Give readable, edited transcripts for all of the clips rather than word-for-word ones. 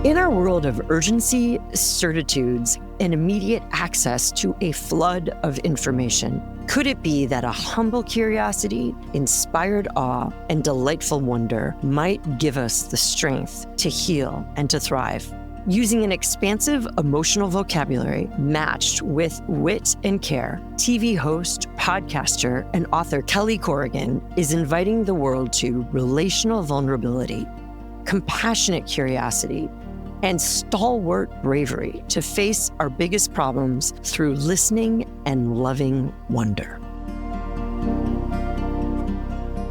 In our world of urgency, certitudes, and immediate access to a flood of information, could it be that a humble curiosity, inspired awe, and delightful wonder might give us the strength to heal and to thrive? Using an expansive emotional vocabulary matched with wit and care, TV host, podcaster, and author Kelly Corrigan is inviting the world to relational vulnerability, compassionate curiosity, and stalwart bravery to face our biggest problems through listening and loving wonder.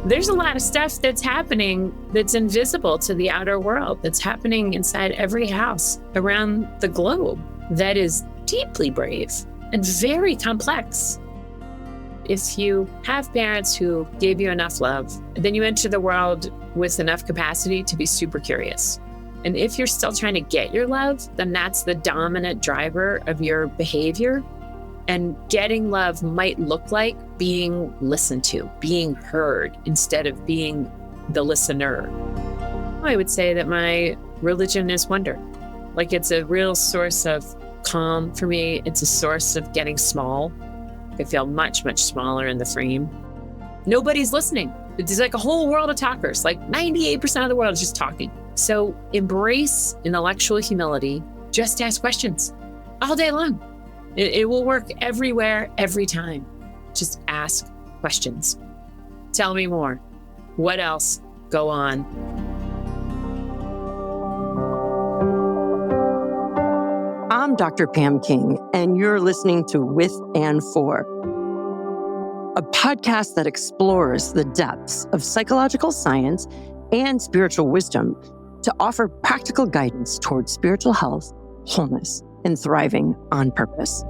There's a lot of stuff that's happening that's invisible to the outer world, that's happening inside every house around the globe that is deeply brave and very complex. If you have parents who gave you enough love, then you enter the world with enough capacity to be super curious. And if you're still trying to get your love, then that's the dominant driver of your behavior. And getting love might look like being listened to, being heard, instead of being the listener. I would say that my religion is wonder. Like, it's a real source of calm for me. It's a source of getting small. I feel much, much smaller in the frame. Nobody's listening. It's like a whole world of talkers. Like 98% of the world is just talking. So embrace intellectual humility. Just ask questions all day long. It will work everywhere, every time. Just ask questions. Tell me more. What else? Go on. I'm Dr. Pam King, and you're listening to With and For, a podcast that explores the depths of psychological science and spiritual wisdom to offer practical guidance towards spiritual health, wholeness, and thriving on purpose.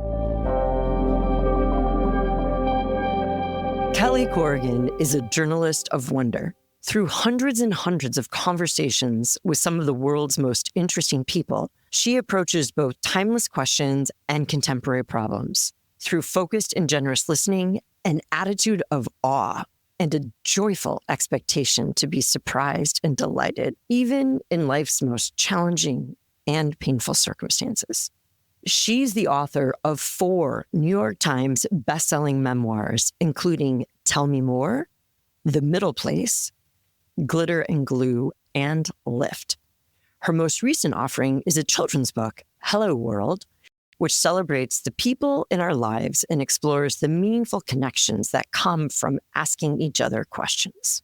Kelly Corrigan is a journalist of wonder. Through hundreds and hundreds of conversations with some of the world's most interesting people, she approaches both timeless questions and contemporary problems through focused and generous listening, an attitude of awe, and a joyful expectation to be surprised and delighted, even in life's most challenging and painful circumstances. She's the author of 4 New York Times bestselling memoirs, including Tell Me More, The Middle Place, Glitter and Glue, and Lift. Her most recent offering is a children's book, Hello World, which celebrates the people in our lives and explores the meaningful connections that come from asking each other questions.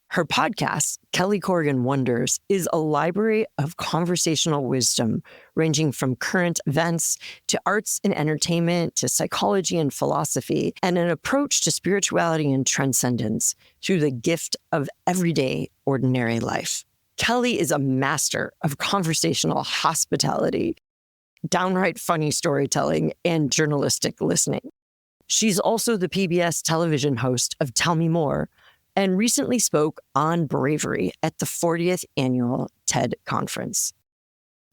Her podcast, Kelly Corrigan Wonders, is a library of conversational wisdom ranging from current events to arts and entertainment to psychology and philosophy, and an approach to spirituality and transcendence through the gift of everyday, ordinary life. Kelly is a master of conversational hospitality, downright funny storytelling, and journalistic listening. She's also the PBS television host of Tell Me More, and recently spoke on bravery at the 40th annual TED Conference.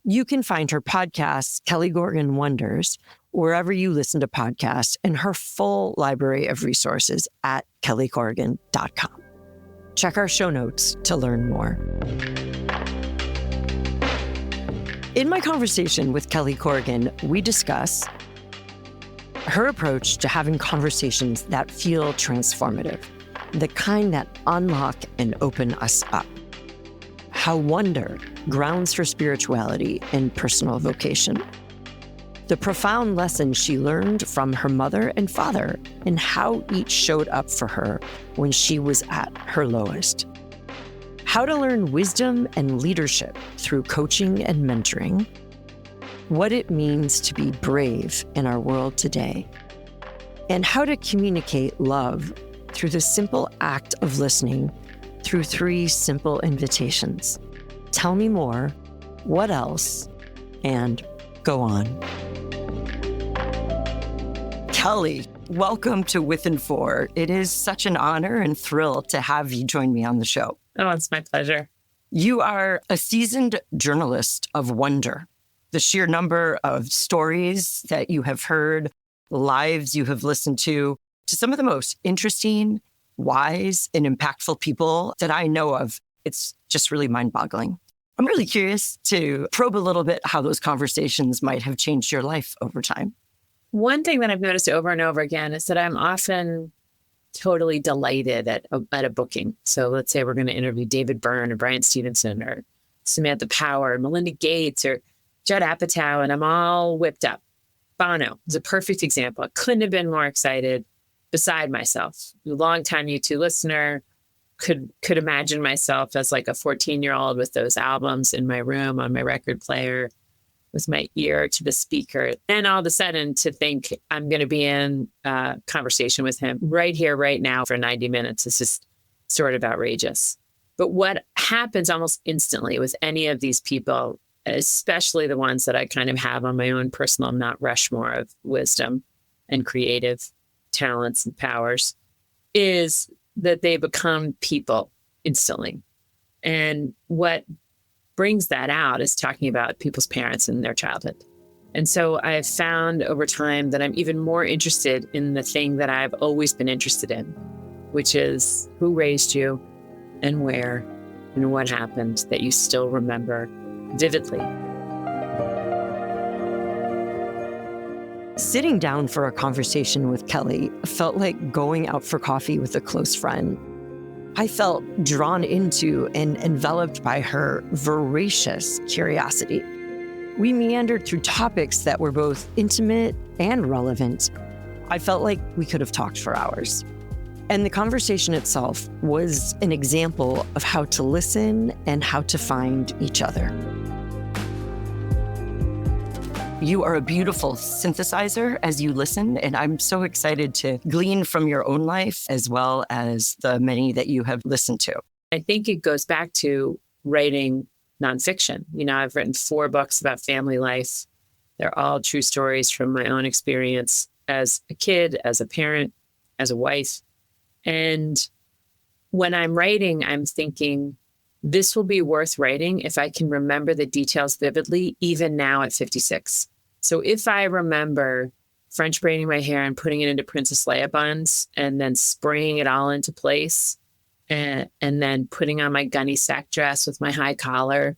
You can find her podcast, Kelly Corrigan Wonders, wherever you listen to podcasts, and her full library of resources at kellycorrigan.com. Check our show notes to learn more. In my conversation with Kelly Corrigan, we discuss her approach to having conversations that feel transformative, the kind that unlock and open us up. How wonder grounds her spirituality and personal vocation. The profound lessons she learned from her mother and father, and how each showed up for her when she was at her lowest. How to learn wisdom and leadership through coaching and mentoring. What it means to be brave in our world today. And how to communicate love through the simple act of listening through 3 simple invitations. Tell me more, what else, and go on. Kelly, welcome to With and For. It is such an honor and thrill to have you join me on the show. Oh, it's my pleasure. You are a seasoned journalist of wonder. The sheer number of stories that you have heard, lives you have listened to some of the most interesting, wise, and impactful people that I know of It's just really mind-boggling. I'm really curious to probe a little bit how those conversations might have changed your life over time. One thing that I've noticed over and over again is that I'm often totally delighted at a booking. So let's say we're going to interview David Byrne or Brian Stevenson or Samantha Power, Melinda Gates or Judd Apatow, and I'm all whipped up. Bono is a perfect example. I couldn't have been more excited beside myself. A longtime U2 listener, could imagine myself as like a 14-year-old with those albums in my room on my record player with my ear to the speaker. And all of a sudden to think I'm going to be in a conversation with him right here, right now for 90 minutes is just sort of outrageous. But what happens almost instantly with any of these people, especially the ones that I kind of have on my own personal Mount Rushmore of wisdom and creative talents and powers, is that they become people instantly. And what brings that out is talking about people's parents and their childhood. And so I've found over time that I'm even more interested in the thing that I've always been interested in, which is who raised you and where and what happened that you still remember vividly. Sitting down for a conversation with Kelly felt like going out for coffee with a close friend. I felt drawn into and enveloped by her voracious curiosity. We meandered through topics that were both intimate and relevant. I felt like we could have talked for hours. And the conversation itself was an example of how to listen and how to find each other. You are a beautiful synthesizer as you listen, and I'm so excited to glean from your own life as well as the many that you have listened to. I think it goes back to writing nonfiction. You know, I've written 4 books about family life. They're all true stories from my own experience as a kid, as a parent, as a wife. And when I'm writing, I'm thinking, this will be worth writing if I can remember the details vividly, even now at 56. So if I remember French braiding my hair and putting it into Princess Leia buns and then spraying it all into place and then putting on my gunny sack dress with my high collar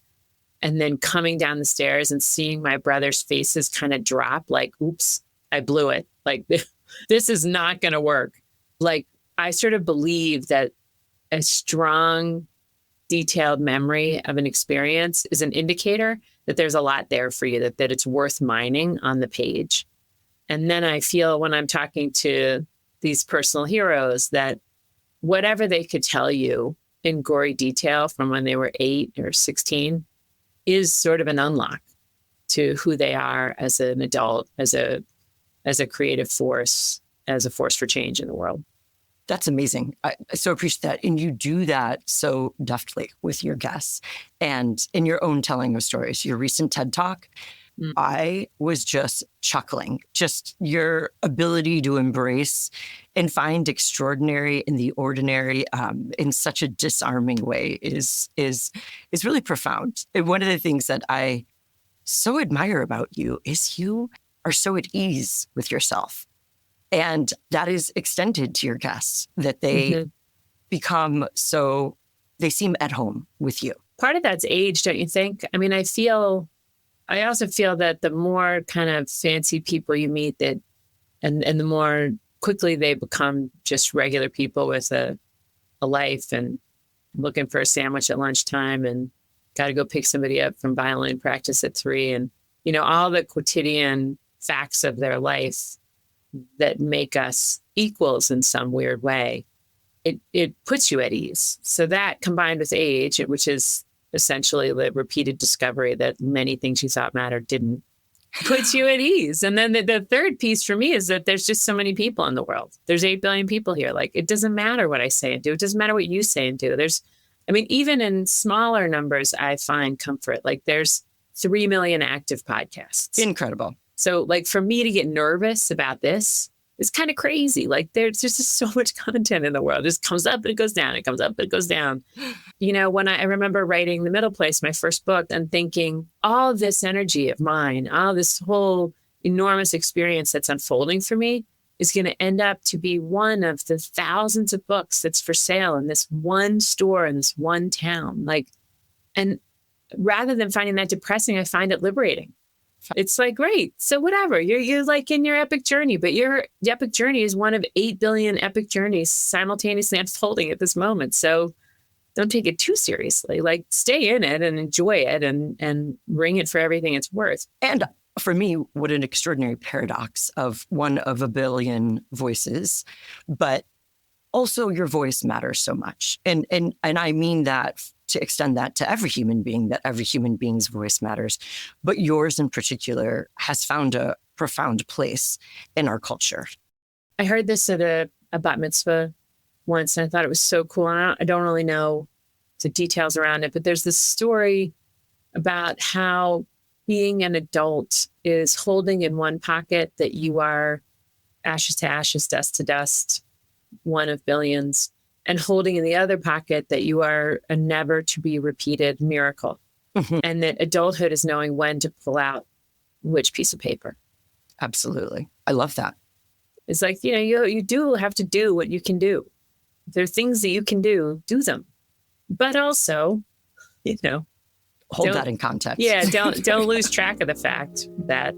and then coming down the stairs and seeing my brother's faces kind of drop like, oops, I blew it. Like, this is not going to work. Like, I sort of believe that a strong, detailed memory of an experience is an indicator that there's a lot there for you, that it's worth mining on the page. And then I feel when I'm talking to these personal heroes that whatever they could tell you in gory detail from when they were 8 or 16 is sort of an unlock to who they are as an adult, as a creative force, as a force for change in the world. That's amazing. I so appreciate that. And you do that so deftly with your guests and in your own telling of stories. Your recent TED Talk, I was just chuckling. Just your ability to embrace and find extraordinary in the ordinary in such a disarming way is really profound. And one of the things that I so admire about you is you are so at ease with yourself. And that is extended to your guests, that they become so, they seem at home with you. Part of that's age, don't you think? I mean, I also feel that the more kind of fancy people you meet that, and the more quickly they become just regular people with a life and looking for a sandwich at lunchtime and got to go pick somebody up from violin practice at 3. And, you know, all the quotidian facts of their life that make us equals in some weird way, it puts you at ease. So that combined with age, which is essentially the repeated discovery that many things you thought mattered didn't, puts you at ease. And then the third piece for me is that there's just so many people in the world. There's 8 billion people here. Like, it doesn't matter what I say and do. It doesn't matter what you say and do. Even in smaller numbers, I find comfort. Like, there's 3 million active podcasts. Incredible. So, like, for me to get nervous about this is kind of crazy. Like, there's just so much content in the world. It just comes up and it goes down. It comes up and it goes down. You know, when I remember writing The Middle Place, my first book, and thinking all this energy of mine, all this whole enormous experience that's unfolding for me is going to end up to be one of the thousands of books that's for sale in this one store in this one town. Like, and rather than finding that depressing, I find it liberating. It's like, great. So whatever, you're like in your epic journey, but your epic journey is one of 8 billion epic journeys simultaneously unfolding at this moment. So don't take it too seriously. Like, stay in it and enjoy it and ring it for everything it's worth. And for me, what an extraordinary paradox of one of a billion voices, but also your voice matters so much. And I mean that to extend that to every human being, that every human being's voice matters. But yours in particular has found a profound place in our culture. I heard this at a bat mitzvah once, and I thought it was so cool. And I don't really know the details around it, but there's this story about how being an adult is holding in one pocket that you are ashes to ashes, dust to dust, one of billions, and holding in the other pocket that you are a never to be repeated miracle. Mhm. And that adulthood is knowing when to pull out which piece of paper. Absolutely. I love that. It's like, you do have to do what you can do. If there are things that you can do them. But also, Hold that in context. Yeah, don't lose track of the fact that ...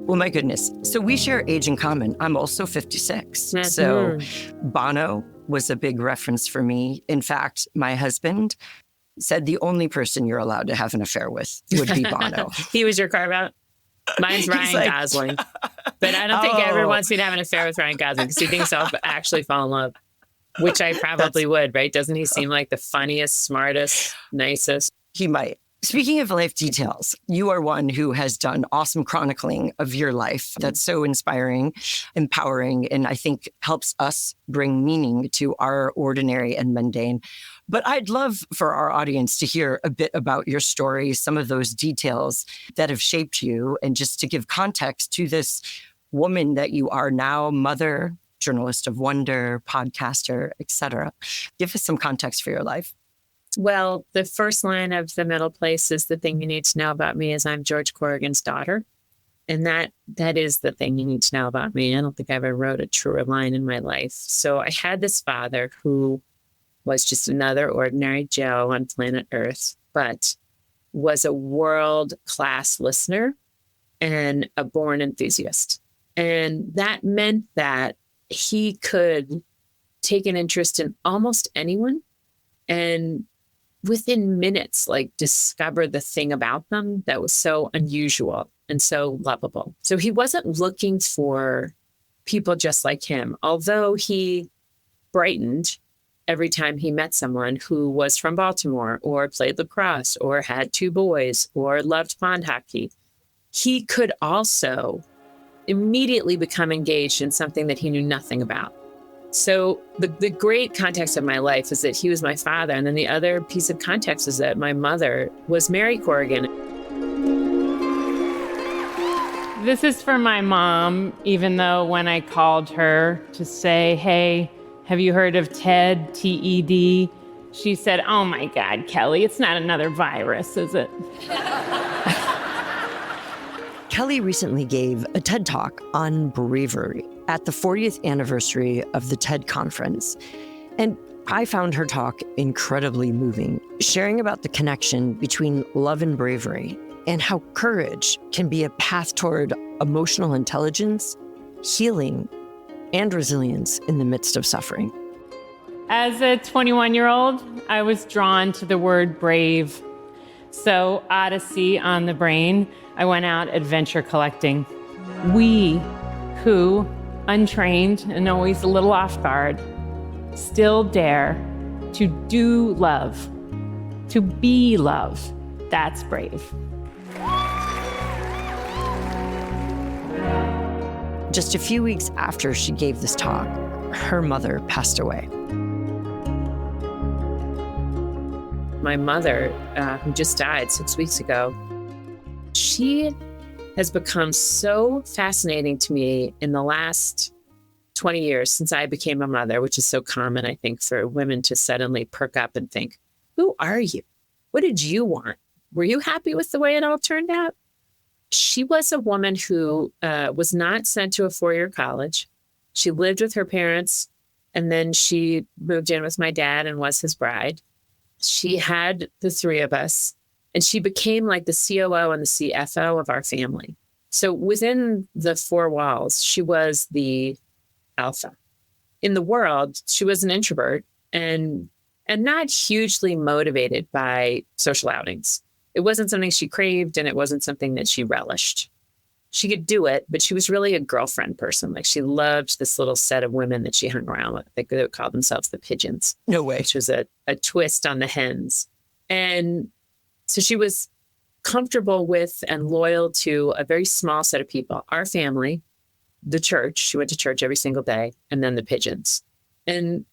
Well, my goodness. So we share age in common. I'm also 56. Mm-hmm. So Bono was a big reference for me. In fact, my husband said the only person you're allowed to have an affair with would be Bono. He was your carve out? Mine's Ryan Gosling. But I don't think everyone wants me to have an affair with Ryan Gosling because he thinks I'll actually fall in love, which I probably would, right? Doesn't he seem like the funniest, smartest, nicest? He might. Speaking of life details, you are one who has done awesome chronicling of your life. That's so inspiring, empowering, and I think helps us bring meaning to our ordinary and mundane. But I'd love for our audience to hear a bit about your story, some of those details that have shaped you, and just to give context to this woman that you are now, mother, journalist of wonder, podcaster, etc. Give us some context for your life. Well, the first line of the middle place is the thing you need to know about me is I'm George Corrigan's daughter. And that is the thing you need to know about me. I don't think I ever wrote a truer line in my life. So I had this father who was just another ordinary Joe on planet Earth, but was a world-class listener and a born enthusiast. And that meant that he could take an interest in almost anyone and within minutes, discover the thing about them that was so unusual and so lovable. So he wasn't looking for people just like him, although he brightened every time he met someone who was from Baltimore or played lacrosse or had 2 boys or loved pond hockey. He could also immediately become engaged in something that he knew nothing about. So the great context of my life is that he was my father. And then the other piece of context is that my mother was Mary Corrigan. This is for my mom, even though when I called her to say, hey, have you heard of TED, T-E-D? She said, oh my God, Kelly, it's not another virus, is it? Kelly recently gave a TED Talk on bravery at the 40th anniversary of the TED Conference. And I found her talk incredibly moving, sharing about the connection between love and bravery and how courage can be a path toward emotional intelligence, healing, and resilience in the midst of suffering. As a 21-year-old, I was drawn to the word brave. So, Odyssey on the brain, I went out adventure collecting. We, who, untrained and always a little off guard, still dare to do love, to be love. That's brave. Just a few weeks after she gave this talk, her mother passed away. My mother, who just died 6 weeks ago, she has become so fascinating to me in the last 20 years since I became a mother, which is so common, I think, for women to suddenly perk up and think, who are you? What did you want? were you happy with the way it all turned out? She was a woman who was not sent to a 4-year college. She lived with her parents, and then she moved in with my dad and was his bride. She had the 3 of us, and she became like the COO and the CFO of our family. So within the 4 walls, she was the alpha. In the world, she was an introvert and not hugely motivated by social outings. It wasn't something she craved, and it wasn't something that she relished. She could do it, but she was really a girlfriend person. Like, she loved this little set of women that she hung around with. They could call themselves the pigeons. No way. Which was a twist on the hens. And so she was comfortable with and loyal to a very small set of people. Our family, the church, she went to church every single day, and then the pigeons. And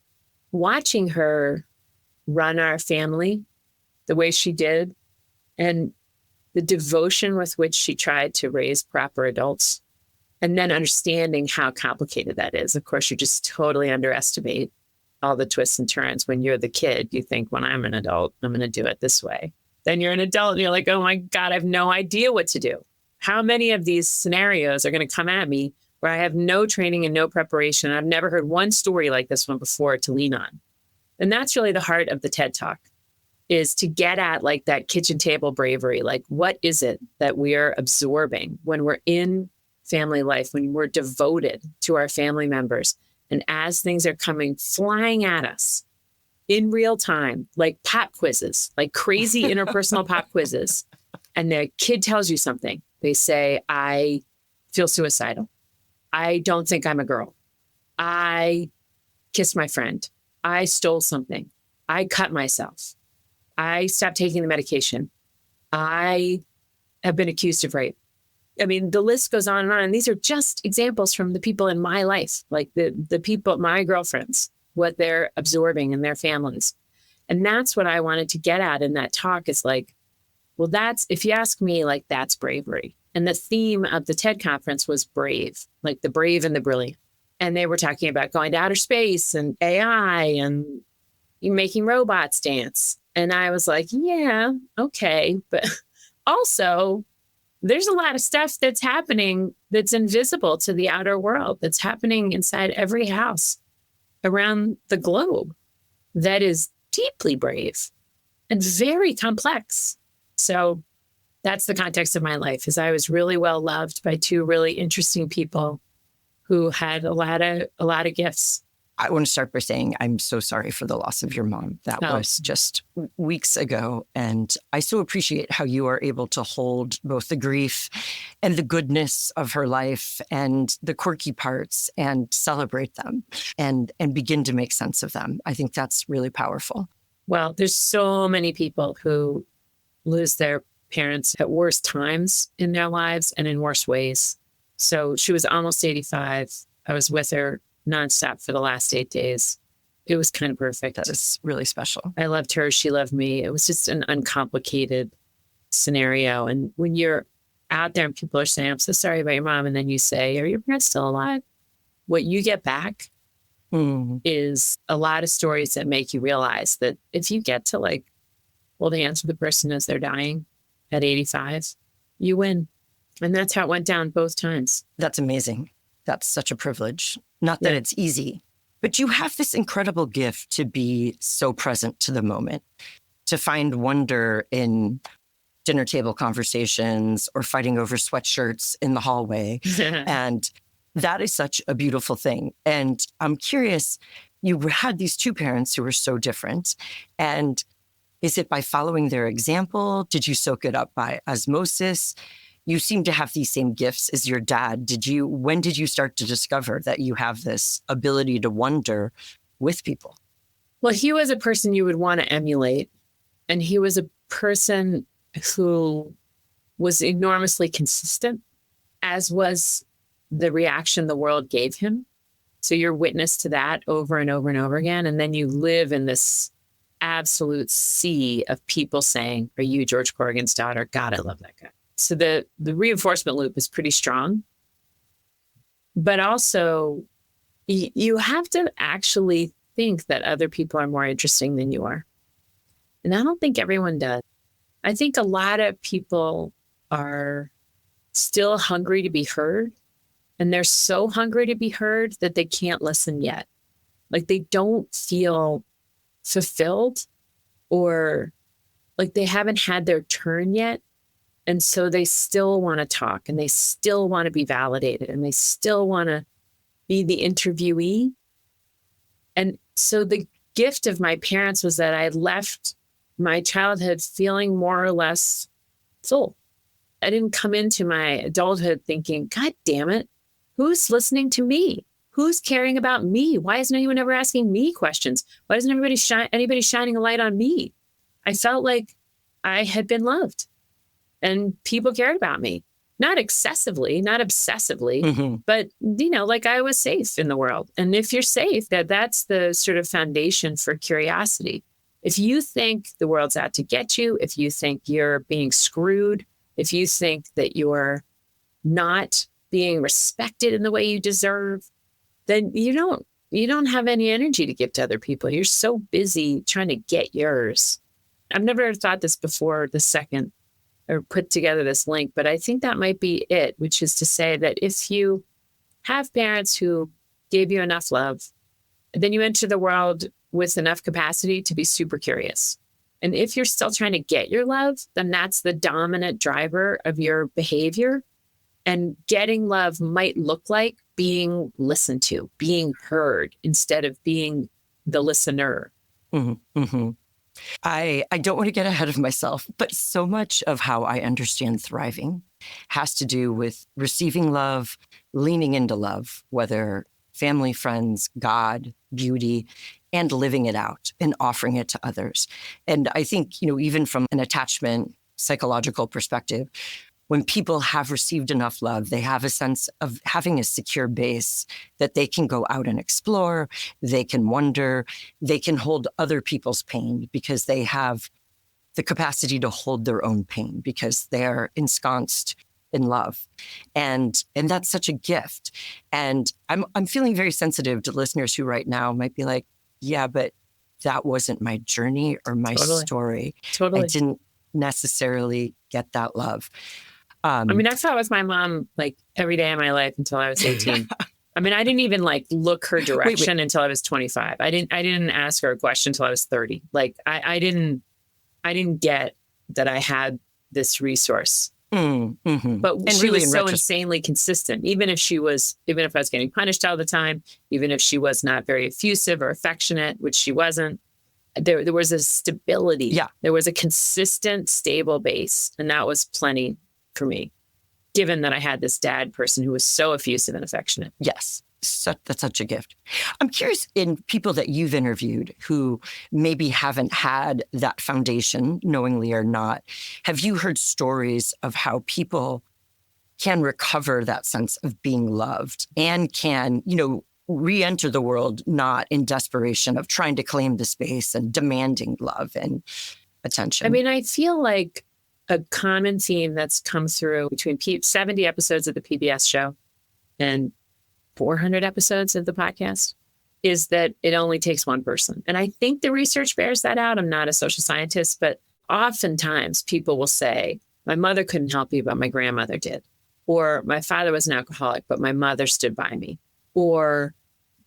watching her run our family the way she did, and the devotion with which she tried to raise proper adults, and then understanding how complicated that is. Of course, you just totally underestimate all the twists and turns. When you're the kid, you think, when I'm an adult, I'm going to do it this way. Then you're an adult and you're like, oh my God, I have no idea what to do. How many of these scenarios are going to come at me where I have no training and no preparation? I've never heard one story like this one before to lean on. And that's really the heart of the TED Talk, is to get at like that kitchen table bravery. Like, what is it that we are absorbing when we're in family life, when we're devoted to our family members? And as things are coming flying at us in real time, like pop quizzes, like crazy interpersonal pop quizzes, and the kid tells you something, they say, I feel suicidal. I don't think I'm a girl. I kissed my friend. I stole something. I cut myself. I stopped taking the medication. I have been accused of rape. I mean, the list goes on. And these are just examples from the people in my life, like the people, my girlfriends, what they're absorbing in their families. And that's what I wanted to get at in that talk, is like, well, that's, if you ask me, like, that's bravery. And the theme of the TED conference was brave, like the brave and the brilliant. And they were talking about going to outer space and AI and making robots dance. And I was like, yeah, okay. But also, there's a lot of stuff that's happening that's invisible to the outer world, that's happening inside every house around the globe, that is deeply brave and very complex. So that's the context of my life, is I was really well loved by 2 really interesting people who had a lot of gifts. I want to start by saying I'm so sorry for the loss of your mom. That was just weeks ago. And I so appreciate how you are able to hold both the grief and the goodness of her life and the quirky parts and celebrate them and begin to make sense of them. I think that's really powerful. Well, there's so many people who lose their parents at worse times in their lives and in worse ways. So she was almost 85. I was with her nonstop for the last 8 days. It was kind of perfect. That is really special. I loved her. She loved me. It was just an uncomplicated scenario. And when you're out there and people are saying, I'm so sorry about your mom, and then you say, are your parents still alive? What you get back is a lot of stories that make you realize that if you get to like hold hands with the person as they're dying at 85, you win. And that's how it went down both times. That's amazing. That's such a privilege. Not that it's easy, but you have this incredible gift to be so present to the moment, to find wonder in dinner table conversations or fighting over sweatshirts in the hallway. And that is such a beautiful thing. And I'm curious, you had these 2 parents who were so different. And is it by following their example? Did you soak it up by osmosis? You seem to have these same gifts as your dad. When did you start to discover that you have this ability to wonder with people? Well, he was a person you would want to emulate. And he was a person who was enormously consistent, as was the reaction the world gave him. So you're witness to that over and over and over again. And then you live in this absolute sea of people saying, are you George Corrigan's daughter? God, I love that guy. So the reinforcement loop is pretty strong. But also, you have to actually think that other people are more interesting than you are. And I don't think everyone does. I think a lot of people are still hungry to be heard. And they're so hungry to be heard that they can't listen yet. Like they don't feel fulfilled, or like they haven't had their turn yet. And so they still want to talk, and they still want to be validated, and they still want to be the interviewee. And so the gift of my parents was that I left my childhood feeling more or less full. I didn't come into my adulthood thinking, God damn it, who's listening to me? Who's caring about me? Why isn't anyone ever asking me questions? Why isn't anybody shining a light on me? I felt like I had been loved and people cared about me. Not excessively, not obsessively, but, like I was safe in the world. And if you're safe, that's the sort of foundation for curiosity. If you think the world's out to get you, if you think you're being screwed, if you think that you're not being respected in the way you deserve, then you don't have any energy to give to other people. You're so busy trying to get yours. I've never thought this before the second or put together this link, but I think that might be it, which is to say that if you have parents who gave you enough love, then you enter the world with enough capacity to be super curious. And if you're still trying to get your love, then that's the dominant driver of your behavior. And getting love might look like being listened to, being heard, instead of being the listener. Mm-hmm. Mm-hmm. I don't want to get ahead of myself, but so much of how I understand thriving has to do with receiving love, leaning into love, whether family, friends, God, beauty, and living it out and offering it to others. And I think, even from an attachment psychological perspective, when people have received enough love, they have a sense of having a secure base that they can go out and explore, they can wonder, they can hold other people's pain because they have the capacity to hold their own pain because they're ensconced in love. And that's such a gift. And I'm feeling very sensitive to listeners who right now might be like, yeah, but that wasn't my journey or my story. Totally. I didn't necessarily get that love. I fought with my mom like every day of my life until I was 18. I didn't even look her direction until I was 25. I didn't ask her a question until I was 30. Like I didn't get that I had this resource. Mm-hmm. But and she really was so insanely consistent. Even if I was getting punished all the time, even if she was not very effusive or affectionate, which she wasn't, there was a stability. Yeah. There was a consistent, stable base. And that was plenty for me, given that I had this dad person who was so effusive and affectionate. Yes. That's such a gift. I'm curious, in people that you've interviewed who maybe haven't had that foundation, knowingly or not, have you heard stories of how people can recover that sense of being loved and can, re-enter the world not in desperation of trying to claim the space and demanding love and attention? I feel like a common theme that's come through between 70 episodes of the PBS show and 400 episodes of the podcast is that it only takes one person. And I think the research bears that out. I'm not a social scientist, but oftentimes people will say, my mother couldn't help me, but my grandmother did. Or my father was an alcoholic, but my mother stood by me. Or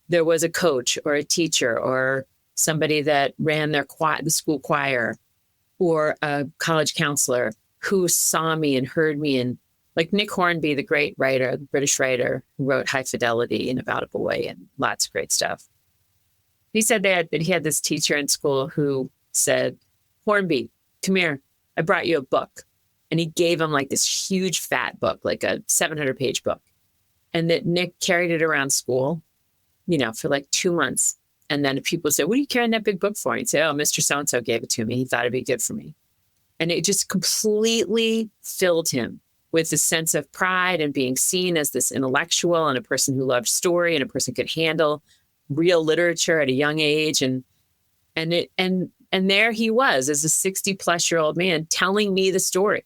there was a coach or a teacher or somebody that ran the school choir or a college counselor who saw me and heard me. And like Nick Hornby, the great writer, the British writer who wrote High Fidelity and About a Boy and lots of great stuff. He said that he had this teacher in school who said, Hornby, come here. I brought you a book. And he gave him this huge fat book, like a 700-page book. And that Nick carried it around school, for 2 months. And then people say, what are you carrying that big book for? And he'd say, oh, Mr. So-and-so gave it to me. He thought it'd be good for me. And it just completely filled him with a sense of pride and being seen as this intellectual and a person who loved story and a person who could handle real literature at a young age. And there he was as a 60-plus-year-old man telling me the story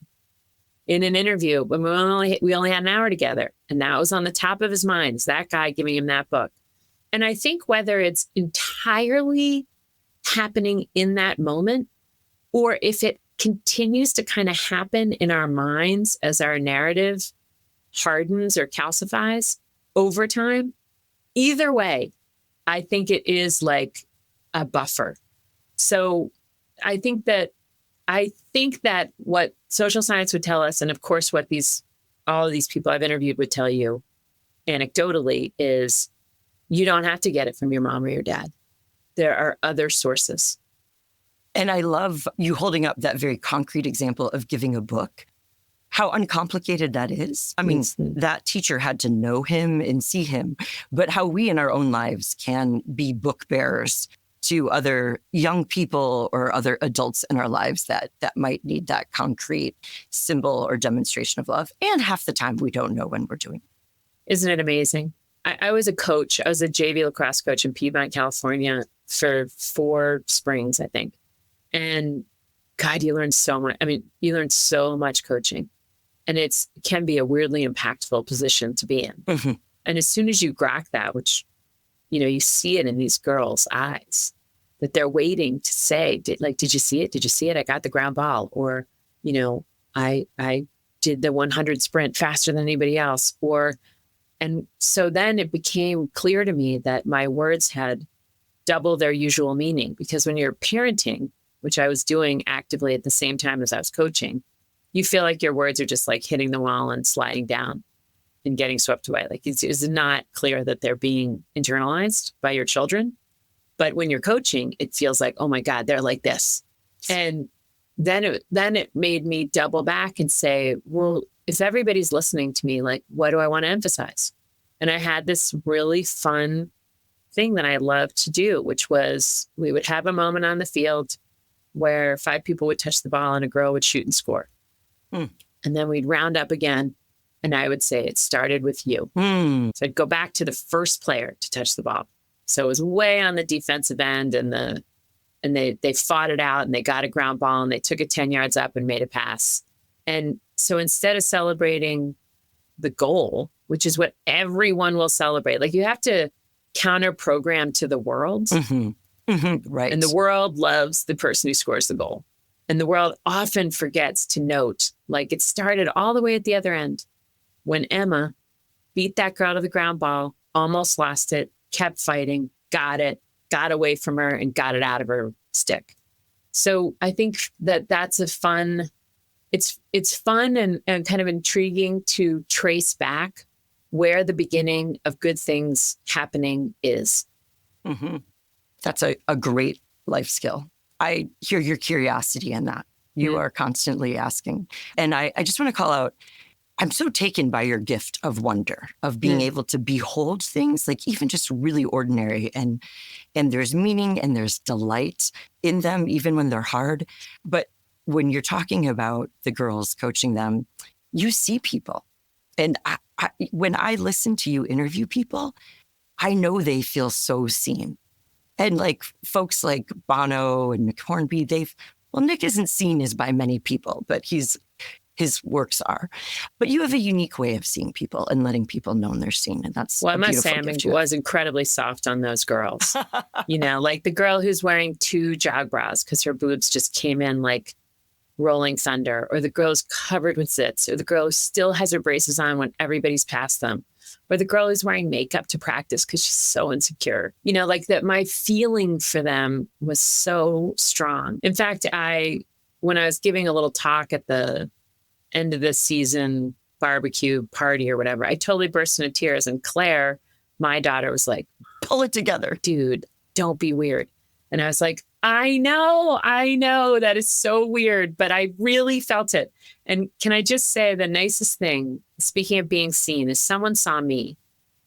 in an interview when we only had an hour together. And that was on the top of his mind, is that guy giving him that book. And I think whether it's entirely happening in that moment or if it continues to kind of happen in our minds as our narrative hardens or calcifies over time. Either way, I think it is like a buffer. So I think that what social science would tell us, and of course what all of these people I've interviewed would tell you anecdotally, is you don't have to get it from your mom or your dad. There are other sources. And I love you holding up that very concrete example of giving a book, how uncomplicated that is. I mean, that teacher had to know him and see him, but how we in our own lives can be book bearers to other young people or other adults in our lives that might need that concrete symbol or demonstration of love. And half the time we don't know when we're doing it. Isn't it amazing? I was a coach. I was a JV lacrosse coach in Piedmont, California for 4 springs, I think. And God, you learn so much. I mean, you learn so much coaching, and it can be a weirdly impactful position to be in. Mm-hmm. And as soon as you grok that, which, you see it in these girls' eyes, that they're waiting to say, did you see it? Did you see it? I got the ground ball. Or, I did the 100 sprint faster than anybody else. And so then it became clear to me that my words had double their usual meaning, because when you're parenting, which I was doing actively at the same time as I was coaching, you feel like your words are just like hitting the wall and sliding down and getting swept away. Like it's not clear that they're being internalized by your children. But when you're coaching, it feels like, oh my God, they're like this. And then it made me double back and say, well, if everybody's listening to me, like, what do I want to emphasize? And I had this really fun thing that I loved to do, which was we would have a moment on the field where 5 people would touch the ball and a girl would shoot and score. And then we'd round up again. And I would say, it started with you. So I'd go back to the first player to touch the ball. So it was way on the defensive end, and they fought it out, and they got a ground ball, and they took it 10 yards up and made a pass. And so instead of celebrating the goal, which is what everyone will celebrate, like you have to counter program to the world. Mm-hmm. Mm-hmm. Right. And the world loves the person who scores the goal. And the world often forgets to note, like it started all the way at the other end when Emma beat that girl to the ground ball, almost lost it, kept fighting, got it, got away from her, and got it out of her stick. So I think that's a fun, it's fun and kind of intriguing to trace back where the beginning of good things happening is. Mm-hmm. That's a great life skill. I hear your curiosity in that. You are constantly asking. And I just want to call out, I'm so taken by your gift of wonder, of being able to behold things, like even just really ordinary. And there's meaning and there's delight in them, even when they're hard. But when you're talking about the girls, coaching them, you see people. And when I listen to you interview people, I know they feel so seen. And like folks like Bono and Nick Hornby, Nick isn't seen as by many people, but his works are. But you have a unique way of seeing people and letting people know they're seen. And that's I must say, I was incredibly soft on those girls. Like the girl who's wearing 2 jog bras because her boobs just came in like rolling thunder, or the girl who's covered with zits, or the girl who still has her braces on when everybody's past them, or the girl who's wearing makeup to practice because she's so insecure. Like that my feeling for them was so strong. In fact, when I was giving a little talk at the end of the season barbecue party or whatever, I totally burst into tears. And Claire, my daughter, was like, pull it together, dude, don't be weird. And I was like, I know that is so weird, but I really felt it. And can I just say the nicest thing, speaking of being seen, is someone saw me.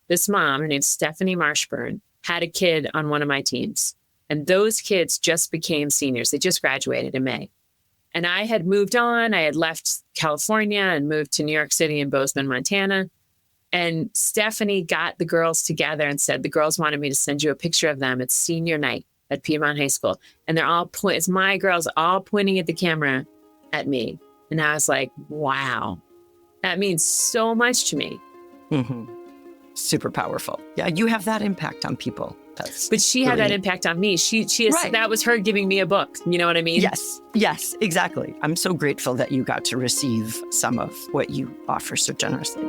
This mom, her name's Stephanie Marshburn, had a kid on one of my teams. And those kids just became seniors. They just graduated in May. And I had moved on. I had left California and moved to New York City and Bozeman, Montana. And Stephanie got the girls together and said, the girls wanted me to send you a picture of them. It's senior night at Piedmont High School. And they're all, it's my girls all pointing at the camera at me. And I was like, wow, that means so much to me. Mm-hmm. Super powerful. Yeah, you have that impact on people. But she had that brilliant. impact on me. She is, Right. that was her giving me a book. You know what I mean? Yes, exactly. I'm so grateful that you got to receive some of what you offer so generously.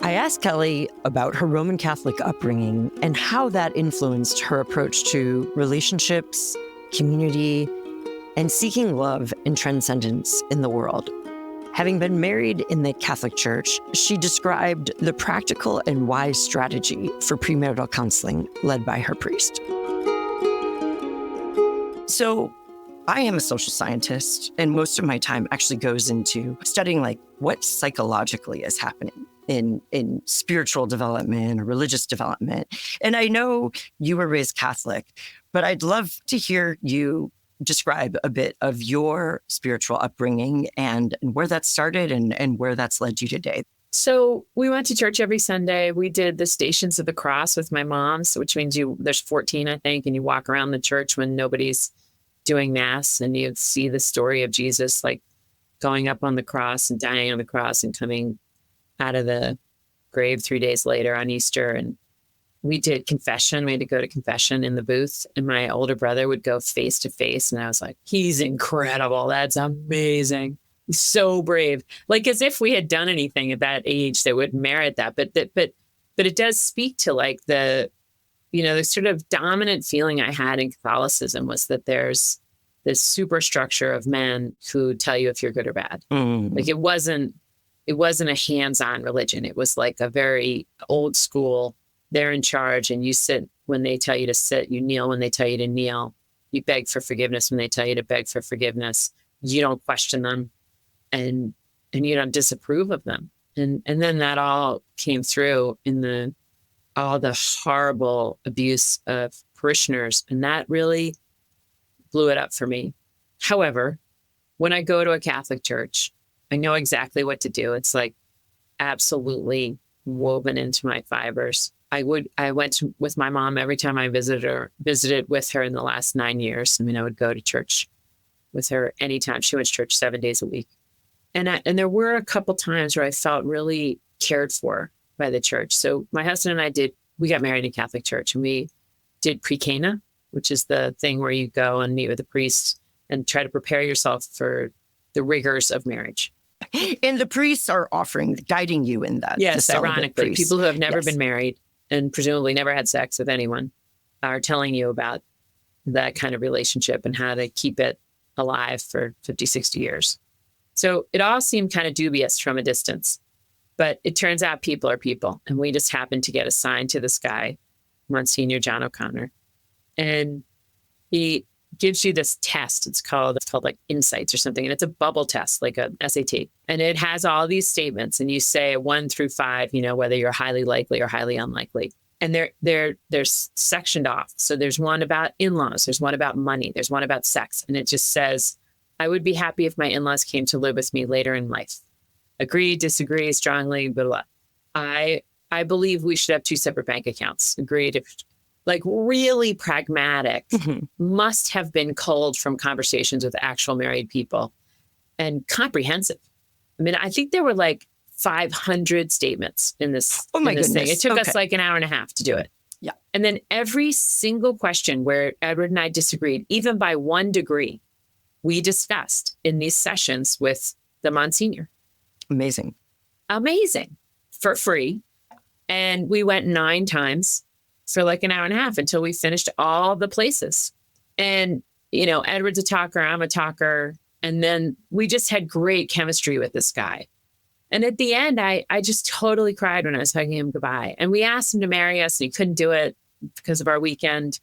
I asked Kelly about her Roman Catholic upbringing and how that influenced her approach to relationships, community, and seeking love and transcendence in the world. Having been married in the Catholic Church, she described the practical and wise strategy for premarital counseling led by her priest. So I am a social scientist, and most of my time actually goes into studying like what psychologically is happening in spiritual development or religious development. And I know you were raised Catholic, but I'd love to hear you describe a bit of your spiritual upbringing and where that started and where that's led you today. So we went to church every Sunday. We did the Stations of the Cross with my mom, so which means there's 14, I think, and you walk around the church when nobody's doing mass and you see the story of Jesus, like going up on the cross and dying on the cross and coming out of the grave 3 days later on Easter. And we did confession. We had to go to confession in the booth. And my older brother would go face to face. And I was like, he's incredible. That's amazing. He's so brave. Like as if we had done anything at that age that would merit that. But it does speak to like the sort of dominant feeling I had in Catholicism was that there's this superstructure of men who tell you if you're good or bad. Like it wasn't a hands-on religion. It was like a very old school, they're in charge and you sit when they tell you to sit, you kneel when they tell you to kneel, you beg for forgiveness when they tell you to beg for forgiveness. You don't question them and you don't disapprove of them. And then that all came through in all the horrible abuse of parishioners. And that really blew it up for me. However, when I go to a Catholic church, I know exactly what to do. It's like absolutely woven into my fibers. I went with my mom every time I visited with her in the last 9 years. I mean, I would go to church with her anytime. She went to church 7 days a week. And there were a couple times where I felt really cared for by the church. So my husband and I we got married in Catholic church and we did pre-Cana, which is the thing where you go and meet with a priest and try to prepare yourself for the rigors of marriage. And the priests are guiding you in that. Yes, ironically, people who have never been married and presumably never had sex with anyone are telling you about that kind of relationship and how to keep it alive for 50, 60 years. So it all seemed kind of dubious from a distance, but it turns out people are people. And we just happened to get assigned to this guy, Monsignor John O'Connor. And he gives you this test. It's called like Insights or something. And it's a bubble test, like a SAT. And it has all these statements. And you say 1 through 5, whether you're highly likely or highly unlikely. And they're sectioned off. So there's one about in-laws. There's one about money. There's one about sex. And it just says, I would be happy if my in-laws came to live with me later in life. Agree, disagree, strongly, blah, blah. I believe we should have 2 separate bank accounts. Agreed. Like really pragmatic, must have been culled from conversations with actual married people and comprehensive. I mean, I think there were like 500 statements in this, oh my in this goodness. thing. It took us like an hour and a half to do it. Yeah. And then every single question where Edward and I disagreed, even by 1 degree, we discussed in these sessions with the Monsignor. Amazing. For free. And we went 9 times for like an hour and a half until we finished all the places. And, Edward's a talker, I'm a talker. And then we just had great chemistry with this guy. And at the end, I just totally cried when I was hugging him goodbye. And we asked him to marry us and he couldn't do it because of our weekend.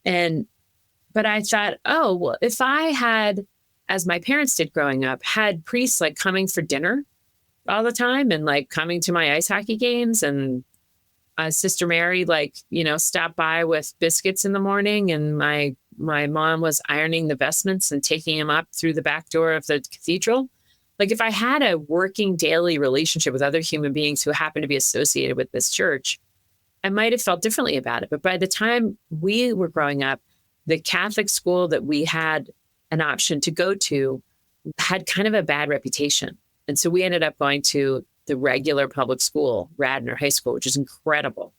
But I thought, oh, well, if I had, as my parents did growing up, had priests like coming for dinner all the time and like coming to my ice hockey games and Sister Mary, stopped by with biscuits in the morning and my mom was ironing the vestments and taking him up through the back door of the cathedral. Like if I had a working daily relationship with other human beings who happened to be associated with this church, I might have felt differently about it. But by the time we were growing up, the Catholic school that we had an option to go to had kind of a bad reputation. And so we ended up going to the regular public school, Radnor High School, which is incredible.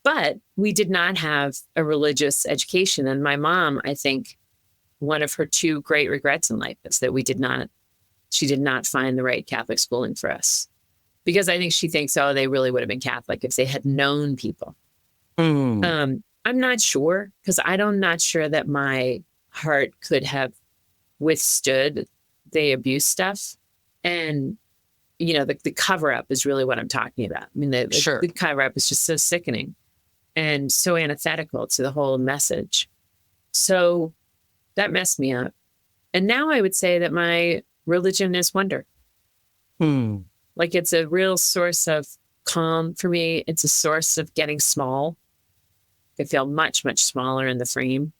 But we did not have a religious education. And my mom, I think, one of her two great regrets in life is that she did not find the right Catholic schooling for us. Because I think she thinks, oh, they really would have been Catholic if they had known people. I'm not sure, because I'm not sure that my heart could have withstood the abuse stuff. And, the cover up is really what I'm talking about. I mean, the cover up is just so sickening and so antithetical to the whole message. So that messed me up. And now I would say that my religion is wonder. Like, it's a real source of calm for me. It's a source of getting small. I feel much, much smaller in the frame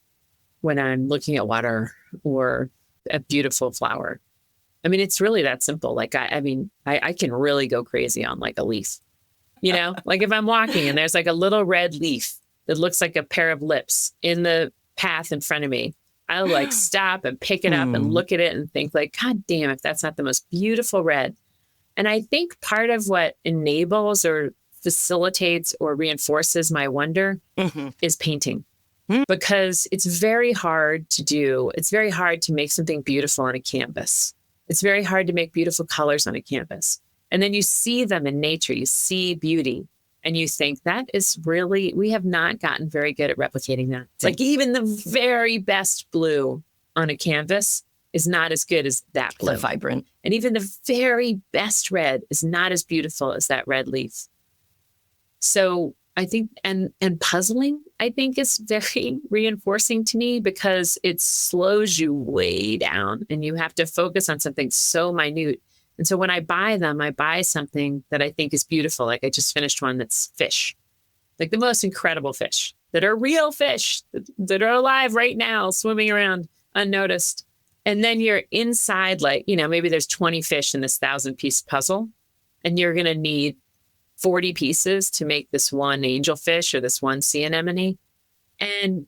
when I'm looking at water or a beautiful flower. I mean, it's really that simple. Like, I can really go crazy on like a leaf, like if I'm walking and there's like a little red leaf that looks like a pair of lips in the path in front of me, I'll like stop and pick it up and look at it and think like, God damn, if that's not the most beautiful red. And I think part of what enables or facilitates or reinforces my wonder is painting. Because it's very hard to do. It's very hard to make something beautiful on a canvas. It's very hard to make beautiful colors on a canvas. And then you see them in nature, you see beauty, and you think that is really, we have not gotten very good at replicating that. It's like even the very best blue on a canvas is not as good as that blue. The vibrant. And even the very best red is not as beautiful as that red leaf. So I think, and puzzling, I think is very reinforcing to me because it slows you way down and you have to focus on something so minute. And so when I buy them, I buy something that I think is beautiful. Like I just finished one that's fish, like the most incredible fish that are real fish that are alive right now, swimming around unnoticed. And then you're inside, like, maybe there's 20 fish in this 1,000-piece puzzle, and you're going to need 40 pieces to make this one angelfish or this one sea anemone. And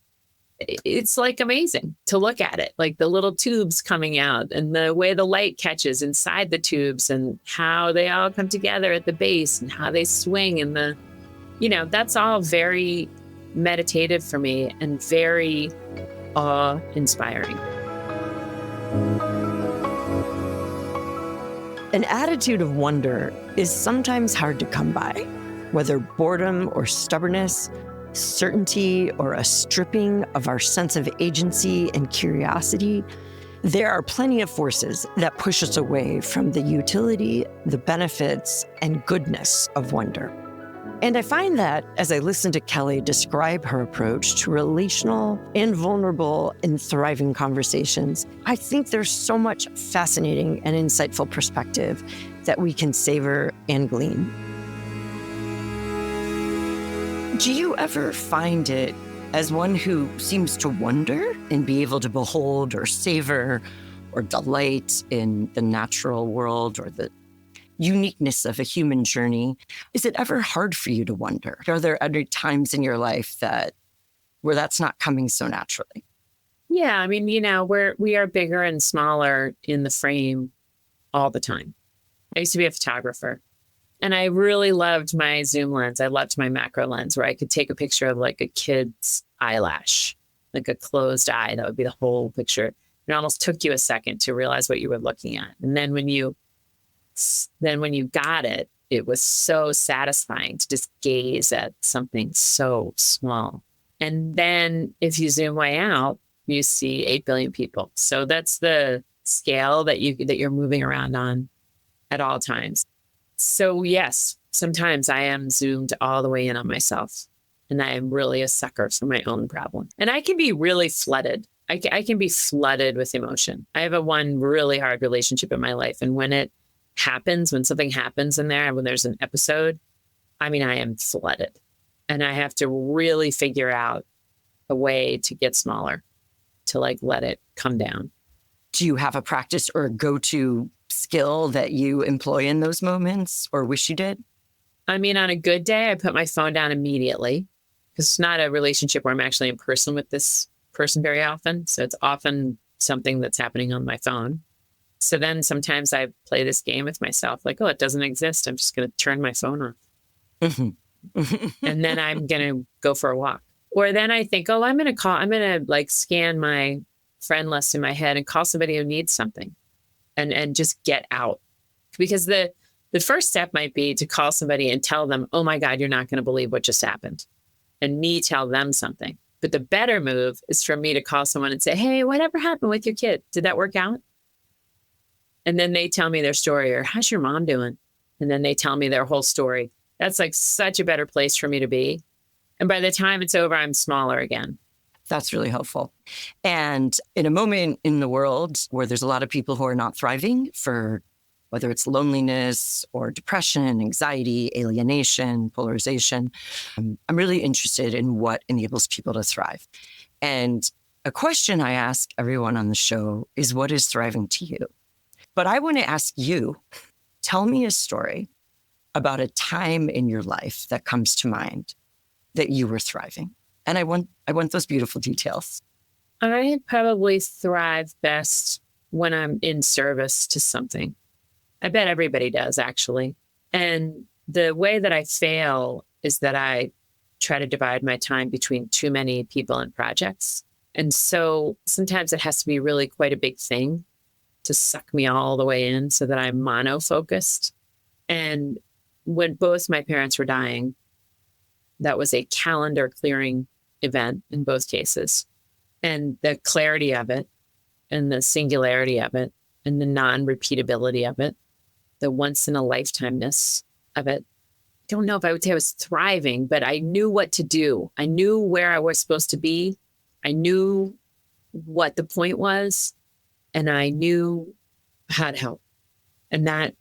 it's like amazing to look at it, like the little tubes coming out and the way the light catches inside the tubes and how they all come together at the base and how they swing. And that's all very meditative for me and very awe-inspiring. An attitude of wonder is sometimes hard to come by, whether boredom or stubbornness, certainty or a stripping of our sense of agency and curiosity. There are plenty of forces that push us away from the utility, the benefits, and goodness of wonder. And I find that as I listen to Kelly describe her approach to relational and vulnerable and thriving conversations, I think there's so much fascinating and insightful perspective that we can savor and glean. Do you ever find it as one who seems to wonder and be able to behold or savor or delight in the natural world or the uniqueness of a human journey? Is it ever hard for you to wonder? Are there other times in your life where that's not coming so naturally? Yeah, I mean, we are bigger and smaller in the frame all the time. I used to be a photographer, and I really loved my zoom lens. I loved my macro lens where I could take a picture of like a kid's eyelash, like a closed eye. That would be the whole picture. It almost took you a second to realize what you were looking at. And then when you got it, it was so satisfying to just gaze at something so small. And then if you zoom way out, you see 8 billion people. So that's the scale that you're moving around on at all times. So yes, sometimes I am zoomed all the way in on myself, and I am really a sucker for my own problem. And I can be really flooded. I can be flooded with emotion. I have one really hard relationship in my life, and when it happens, when something happens in there, when there's an episode, I mean, I am flooded, and I have to really figure out a way to get smaller, to like let it come down. Do you have a practice or a go-to skill that you employ in those moments or wish you did? I mean, on a good day, I put my phone down immediately because it's not a relationship where I'm actually in person with this person very often. So it's often something that's happening on my phone. So then sometimes I play this game with myself, like, oh, it doesn't exist. I'm just going to turn my phone off. And then I'm going to go for a walk. Or then I think, oh, I'm going to like scan my friend list in my head and call somebody who needs something and just get out. Because the first step might be to call somebody and tell them, oh my God, you're not going to believe what just happened. And me tell them something. But the better move is for me to call someone and say, hey, whatever happened with your kid? Did that work out? And then they tell me their story, or how's your mom doing? And then they tell me their whole story. That's like such a better place for me to be. And by the time it's over, I'm smaller again. That's really helpful. And in a moment in the world where there's a lot of people who are not thriving, for whether it's loneliness or depression, anxiety, alienation, polarization, I'm really interested in what enables people to thrive. And a question I ask everyone on the show is, what is thriving to you? But I want to ask you, tell me a story about a time in your life that comes to mind that you were thriving. And I want those beautiful details. I probably thrive best when I'm in service to something. I bet everybody does, actually. And the way that I fail is that I try to divide my time between too many people and projects. And so sometimes it has to be really quite a big thing to suck me all the way in so that I'm mono-focused. And when both my parents were dying, that was a calendar clearing event in both cases. And the clarity of it and the singularity of it and the non-repeatability of it, the once in a lifetimeness of it. I don't know if I would say I was thriving, but I knew what to do. I knew where I was supposed to be. I knew what the point was, and I knew how to help. And that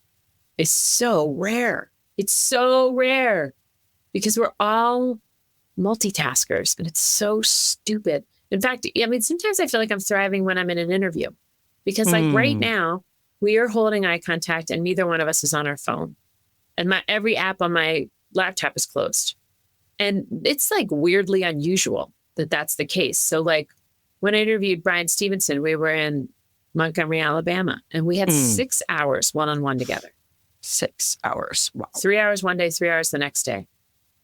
is so rare. It's so rare because we're all multitaskers, and it's so stupid. In fact, I mean, sometimes I feel like I'm thriving when I'm in an interview because like right now we are holding eye contact and neither one of us is on our phone. And every app on my laptop is closed. And it's like weirdly unusual that that's the case. So like when I interviewed Brian Stevenson, we were in Montgomery, Alabama, and we had 6 hours one-on-one together. 6 hours. Wow. 3 hours one day, 3 hours the next day.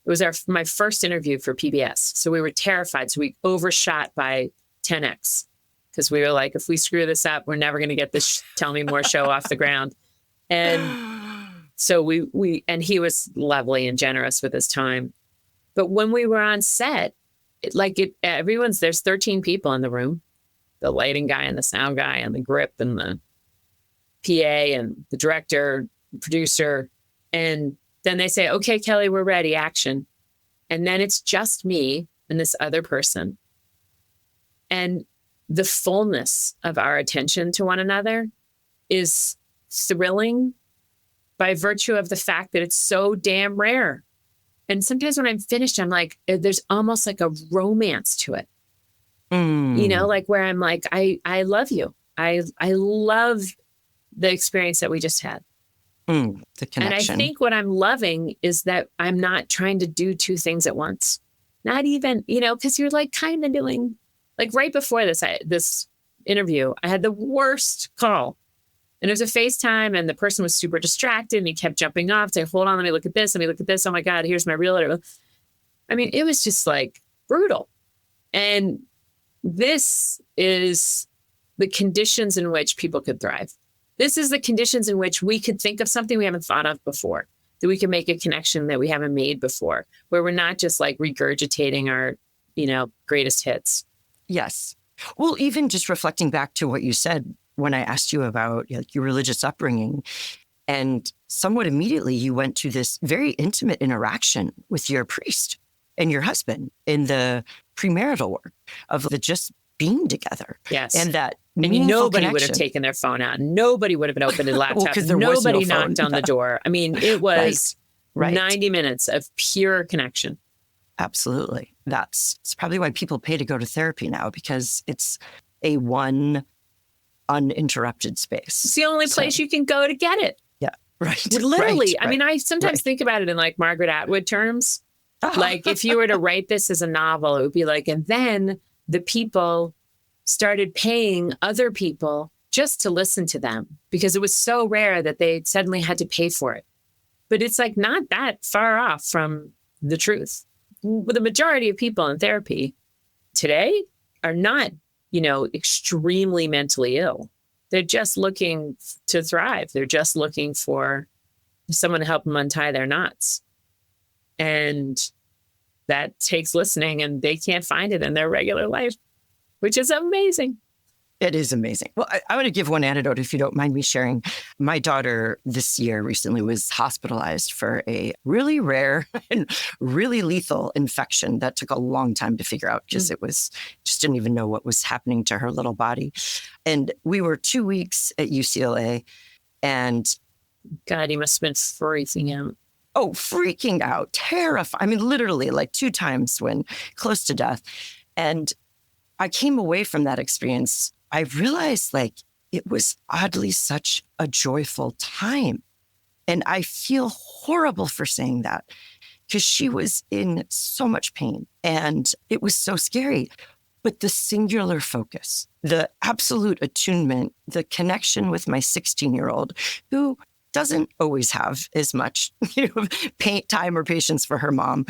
It was my first interview for PBS. So we were terrified. So we overshot by 10x because we were like, if we screw this up, we're never going to get this Tell Me More show off the ground. And so and he was lovely and generous with his time. But when we were on set, there's 13 people in the room, the lighting guy and the sound guy and the grip and the PA and the director, producer. And then they say, okay, Kelly, we're ready, action. And then it's just me and this other person. And the fullness of our attention to one another is thrilling by virtue of the fact that it's so damn rare. And sometimes when I'm finished, I'm like, there's almost like a romance to it. You know, like where I'm like, I love you. I love the experience that we just had. The connection. And I think what I'm loving is that I'm not trying to do two things at once. Not even, because you're like kind of doing, like right before this interview, I had the worst call. And it was a FaceTime and the person was super distracted and he kept jumping off, saying, hold on, let me look at this. Let me look at this. Oh my God, here's my realtor. I mean, it was just like brutal. And this is the conditions in which people could thrive. This is the conditions in which we could think of something we haven't thought of before, that we can make a connection that we haven't made before, where we're not just like regurgitating our, greatest hits. Yes. Well, even just reflecting back to what you said when I asked you about your religious upbringing, and somewhat immediately you went to this very intimate interaction with your priest and your husband in the premarital work of the just being together. Yes. And that and nobody connection. Would have taken their phone out. Nobody would have been opened a laptop. Well, nobody knocked on the door. I mean, it was right. 90 minutes of pure connection. Absolutely. It's probably why people pay to go to therapy now, because it's a one uninterrupted space. It's the only place you can go to get it. Yeah, right. Literally. Right, I mean, I sometimes think about it in like Margaret Atwood terms. Like if you were to write this as a novel, it would be like, and then the people started paying other people just to listen to them because it was so rare that they suddenly had to pay for it. But it's like not that far off from the truth. The majority of people in therapy today are not, extremely mentally ill. They're just looking to thrive. They're just looking for someone to help them untie their knots. And that takes listening, and they can't find it in their regular life, which is amazing. It is amazing. Well, I want to give one anecdote, if you don't mind me sharing. My daughter this year recently was hospitalized for a really rare and really lethal infection that took a long time to figure out because it was just didn't even know what was happening to her little body. And we were 2 weeks at UCLA, and God, he must have been freaking out. Oh, freaking out, terrified. I mean, literally like 2 times when close to death. And I came away from that experience. I realized like it was oddly such a joyful time. And I feel horrible for saying that because she was in so much pain and it was so scary. But the singular focus, the absolute attunement, the connection with my 16-year-old who doesn't always have as much time or patience for her mom.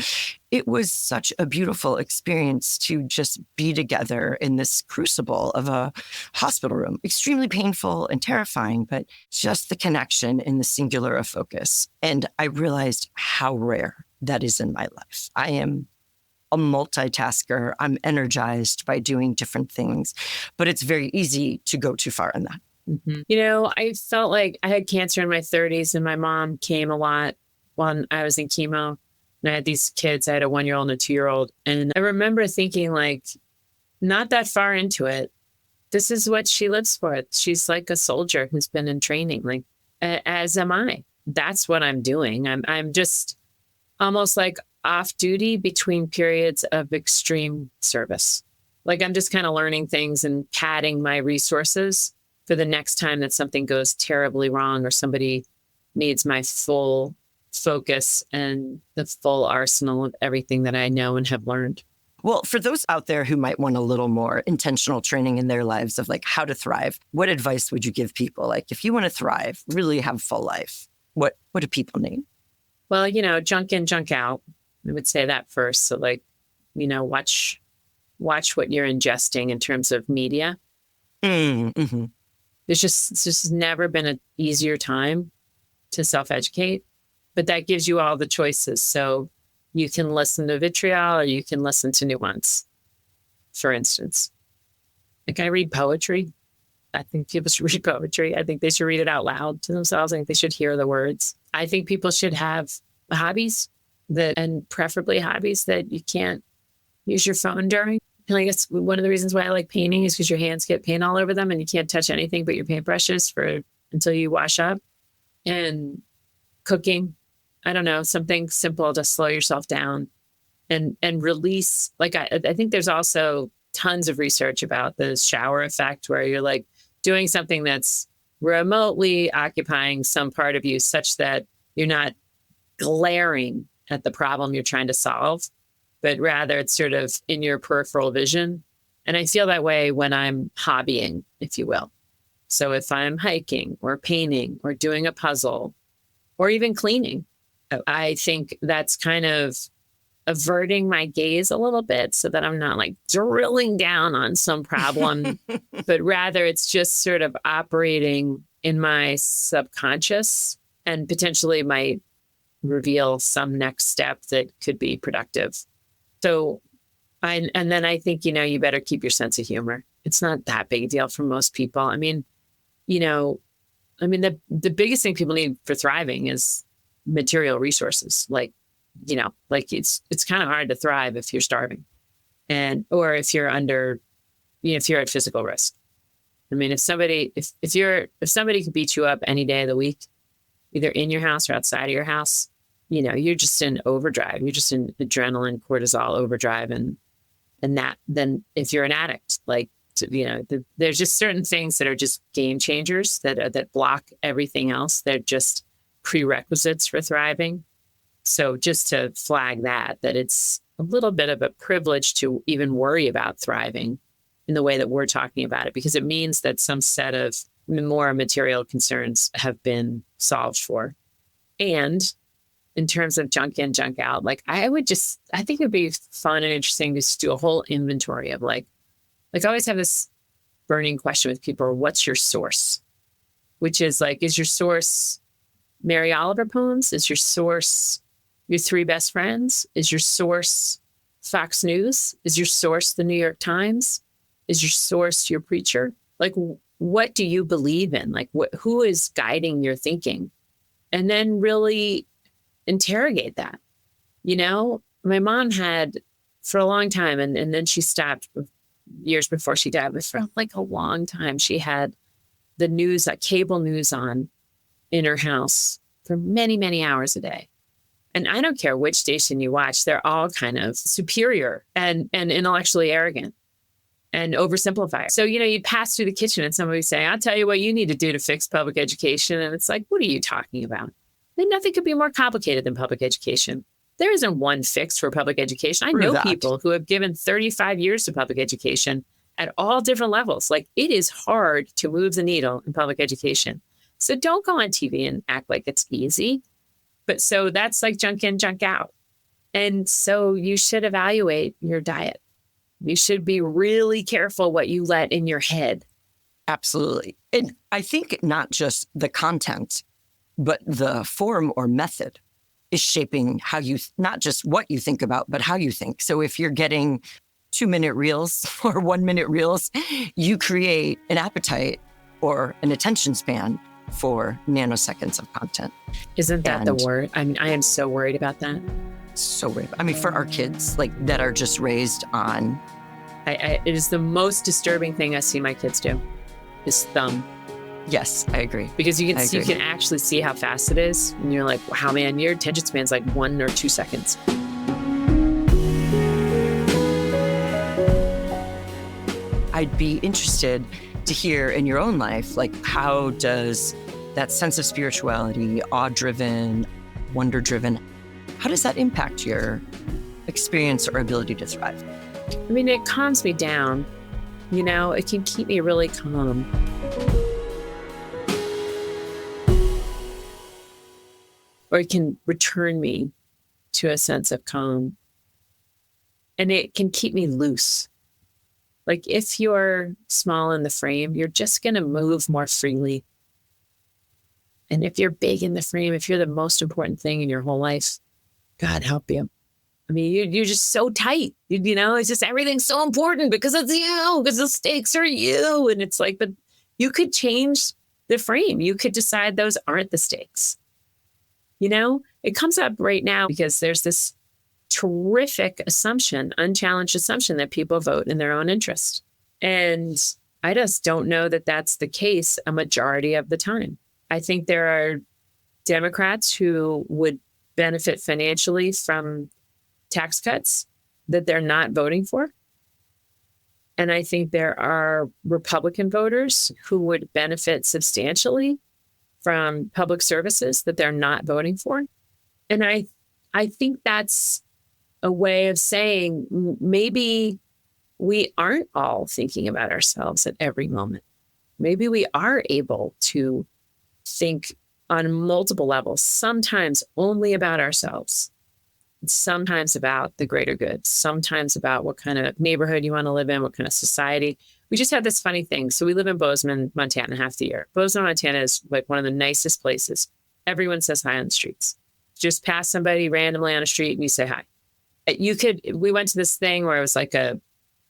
It was such a beautiful experience to just be together in this crucible of a hospital room. Extremely painful and terrifying, but just the connection in the singular of focus. And I realized how rare that is in my life. I am a multitasker. I'm energized by doing different things, but it's very easy to go too far in that. Mm-hmm. I felt like I had cancer in my 30s and my mom came a lot when I was in chemo. And I had these kids. I had a 1-year-old and a 2-year-old. And I remember thinking like, not that far into it, this is what she lives for. She's like a soldier who's been in training, like as am I. That's what I'm doing. I'm just almost like off duty between periods of extreme service. Like I'm just kind of learning things and padding my resources for the next time that something goes terribly wrong or somebody needs my full focus and the full arsenal of everything that I know and have learned. Well, for those out there who might want a little more intentional training in their lives of like how to thrive, what advice would you give people? Like if you want to thrive, really have a full life, what do people need? Well, junk in, junk out. I would say that first. So like, watch what you're ingesting in terms of media. Mm-hmm. It's just never been an easier time to self-educate, but that gives you all the choices. So you can listen to vitriol or you can listen to nuance, for instance. Like I read poetry. I think people should read poetry. I think they should read it out loud to themselves. I think they should hear the words. I think people should have hobbies and preferably hobbies that you can't use your phone during. And I guess one of the reasons why I like painting is because your hands get paint all over them and you can't touch anything but your paintbrushes until you wash up. And cooking, I don't know, something simple to slow yourself down and release. Like I think there's also tons of research about the shower effect where you're like doing something that's remotely occupying some part of you such that you're not glaring at the problem you're trying to solve, but rather it's sort of in your peripheral vision. And I feel that way when I'm hobbying, if you will. So if I'm hiking or painting or doing a puzzle or even cleaning, I think that's kind of averting my gaze a little bit so that I'm not like drilling down on some problem, but rather it's just sort of operating in my subconscious and potentially might reveal some next step that could be productive. So, and then I think, you better keep your sense of humor. It's not that big a deal for most people. I mean, the biggest thing people need for thriving is material resources. Like it's kind of hard to thrive if you're starving or if you're if you're at physical risk. I mean, if somebody could beat you up any day of the week, either in your house or outside of your house, you're just in overdrive. You're just in adrenaline, cortisol overdrive. And then if you're an addict, there's just certain things that are just game changers that block everything else. They're just prerequisites for thriving. So just to flag that it's a little bit of a privilege to even worry about thriving in the way that we're talking about it, because it means that some set of more material concerns have been solved for. And in terms of junk in, junk out, like I think it'd be fun and interesting to just do a whole inventory of like I always have this burning question with people, what's your source? Which is like, is your source Mary Oliver poems? Is your source your three best friends? Is your source Fox News? Is your source the New York Times? Is your source your preacher? Like, what do you believe in? Like, who is guiding your thinking? And then really interrogate that. You know, my mom had for a long time, and then she stopped years before she died, but for like a long time, she had the news, cable news on in her house for many, many hours a day. And I don't care which station you watch, they're all kind of superior and intellectually arrogant and oversimplified. So, you know, you'd pass through the kitchen and somebody would say, I'll tell you what you need to do to fix public education. And it's like, what are you talking about? I mean, nothing could be more complicated than public education. There isn't one fix for public education. I know people who have given 35 years to public education at all different levels. Like, it is hard to move the needle in public education. So don't go on TV and act like it's easy. But so that's like junk in, junk out. And so you should evaluate your diet. You should be really careful what you let in your head. Absolutely. And I think not just the content, but the form or method is shaping how you, not just what you think about, but how you think. So if you're getting 2-minute reels or 1-minute reels, you create an appetite or an attention span for nanoseconds of content. Isn't that the word? I mean, I am so worried about that. So worried. I mean, for our kids, like that are just raised on. It is the most disturbing thing I see my kids do, is thumb. Yes, I agree. Because you can actually see how fast it is. And you're like, wow, man, your attention span's like 1 or 2 seconds. I'd be interested to hear in your own life, like, how does that sense of spirituality, awe-driven, wonder-driven, how does that impact your experience or ability to thrive? I mean, it calms me down. You know, it can keep me really calm. Or it can return me to a sense of calm. And it can keep me loose. Like, if you're small in the frame, you're just going to move more freely. And if you're big in the frame, if you're the most important thing in your whole life, God help you. I mean, you're just so tight. You know, it's just everything's so important because it's you, because the stakes are you. And it's like, but you could change the frame. You could decide those aren't the stakes. You know, it comes up right now because there's this terrific assumption, unchallenged assumption, that people vote in their own interest. And I just don't know that that's the case a majority of the time. I think there are Democrats who would benefit financially from tax cuts that they're not voting for. And I think there are Republican voters who would benefit substantially from public services that they're not voting for. And I think that's a way of saying maybe we aren't all thinking about ourselves at every moment. Maybe we are able to think on multiple levels, sometimes only about ourselves, sometimes about the greater good, sometimes about what kind of neighborhood you want to live in, what kind of society. We just had this funny thing. So we live in Bozeman, Montana, half the year. Bozeman, Montana is like one of the nicest places. Everyone says hi on the streets. Just pass somebody randomly on a street and you say hi. We went to this thing where it was like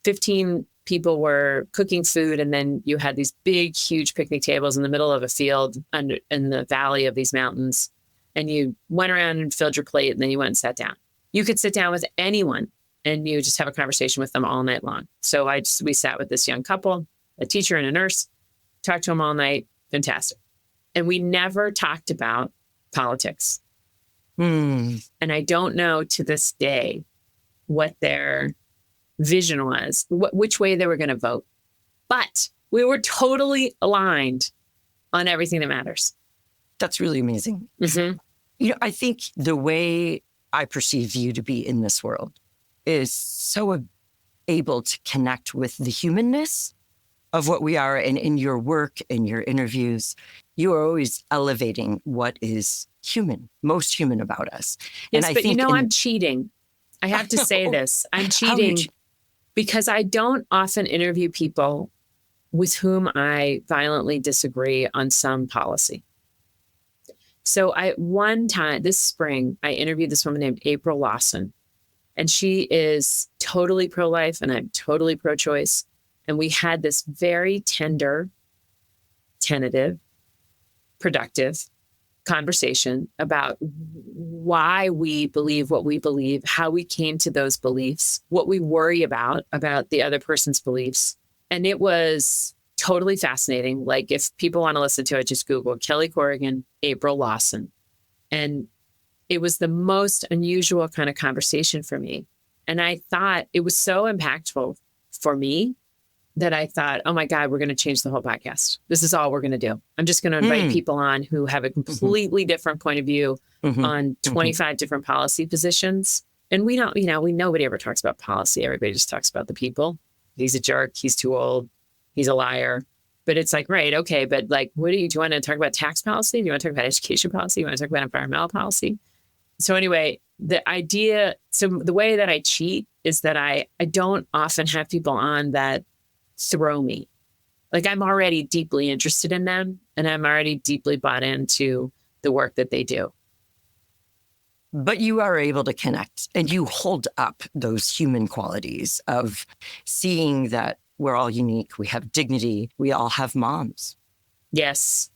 15 people were cooking food, and then you had these big, huge picnic tables in the middle of a field in the valley of these mountains. And you went around and filled your plate, and then you went and sat down. You could sit down with anyone and you just have a conversation with them all night long. So we sat with this young couple, a teacher and a nurse, talked to them all night. Fantastic. And we never talked about politics. And I don't know to this day what their vision was, which way they were going to vote. But we were totally aligned on everything that matters. That's really amazing. Mm-hmm. You know, I think the way I perceive you to be in this world is so able to connect with the humanness of what we are. And in your work, in your interviews, you are always elevating what is human, most human about us. Yes, and but I'm cheating. I have to say this. I'm cheating because I don't often interview people with whom I violently disagree on some policy. So one time this spring, I interviewed this woman named April Lawson, and she is totally pro-life and I'm totally pro-choice. And we had this very tender, tentative, productive conversation about why we believe what we believe, how we came to those beliefs, what we worry about the other person's beliefs. And it was totally fascinating. Like, if people want to listen to it, just Google Kelly Corrigan, April Lawson. And it was the most unusual kind of conversation for me. And I thought it was so impactful for me that I thought, oh my God, we're going to change the whole podcast. This is all we're going to do. I'm just going to invite people on who have a completely different point of view on 25 different policy positions. And we don't, nobody ever talks about policy. Everybody just talks about the people. He's a jerk. He's too old. He's a liar. But it's like, right, okay, but like, do you want to talk about tax policy? Do you want to talk about education policy? Do you want to talk about environmental policy? So anyway, the way that I cheat is that I don't often have people on that throw me. Like, I'm already deeply interested in them and I'm already deeply bought into the work that they do. But you are able to connect and you hold up those human qualities of seeing that we're all unique. We have dignity. We all have moms. Yes.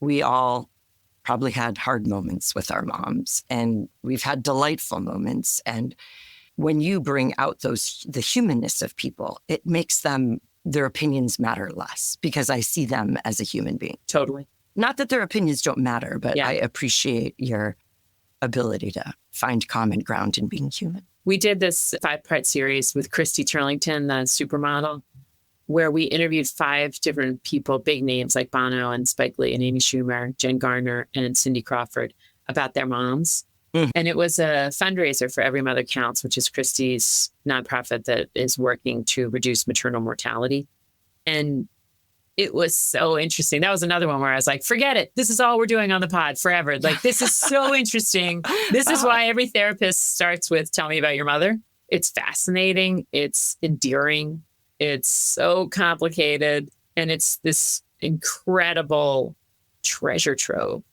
We all probably had hard moments with our moms and we've had delightful moments. And when you bring out the humanness of people, it makes their opinions matter less because I see them as a human being. Totally. Not that their opinions don't matter, but I appreciate your ability to find common ground in being human. We did this 5-part series with Christy Turlington, the supermodel, where we interviewed 5 different people, big names like Bono and Spike Lee and Amy Schumer, Jen Garner and Cindy Crawford, about their moms. And it was a fundraiser for Every Mother Counts, which is Christy's nonprofit that is working to reduce maternal mortality. And it was so interesting. That was another one where I was like, forget it. This is all we're doing on the pod forever. Like, this is so interesting. This is why every therapist starts with, tell me about your mother. It's fascinating. It's endearing. It's so complicated. And it's this incredible treasure trove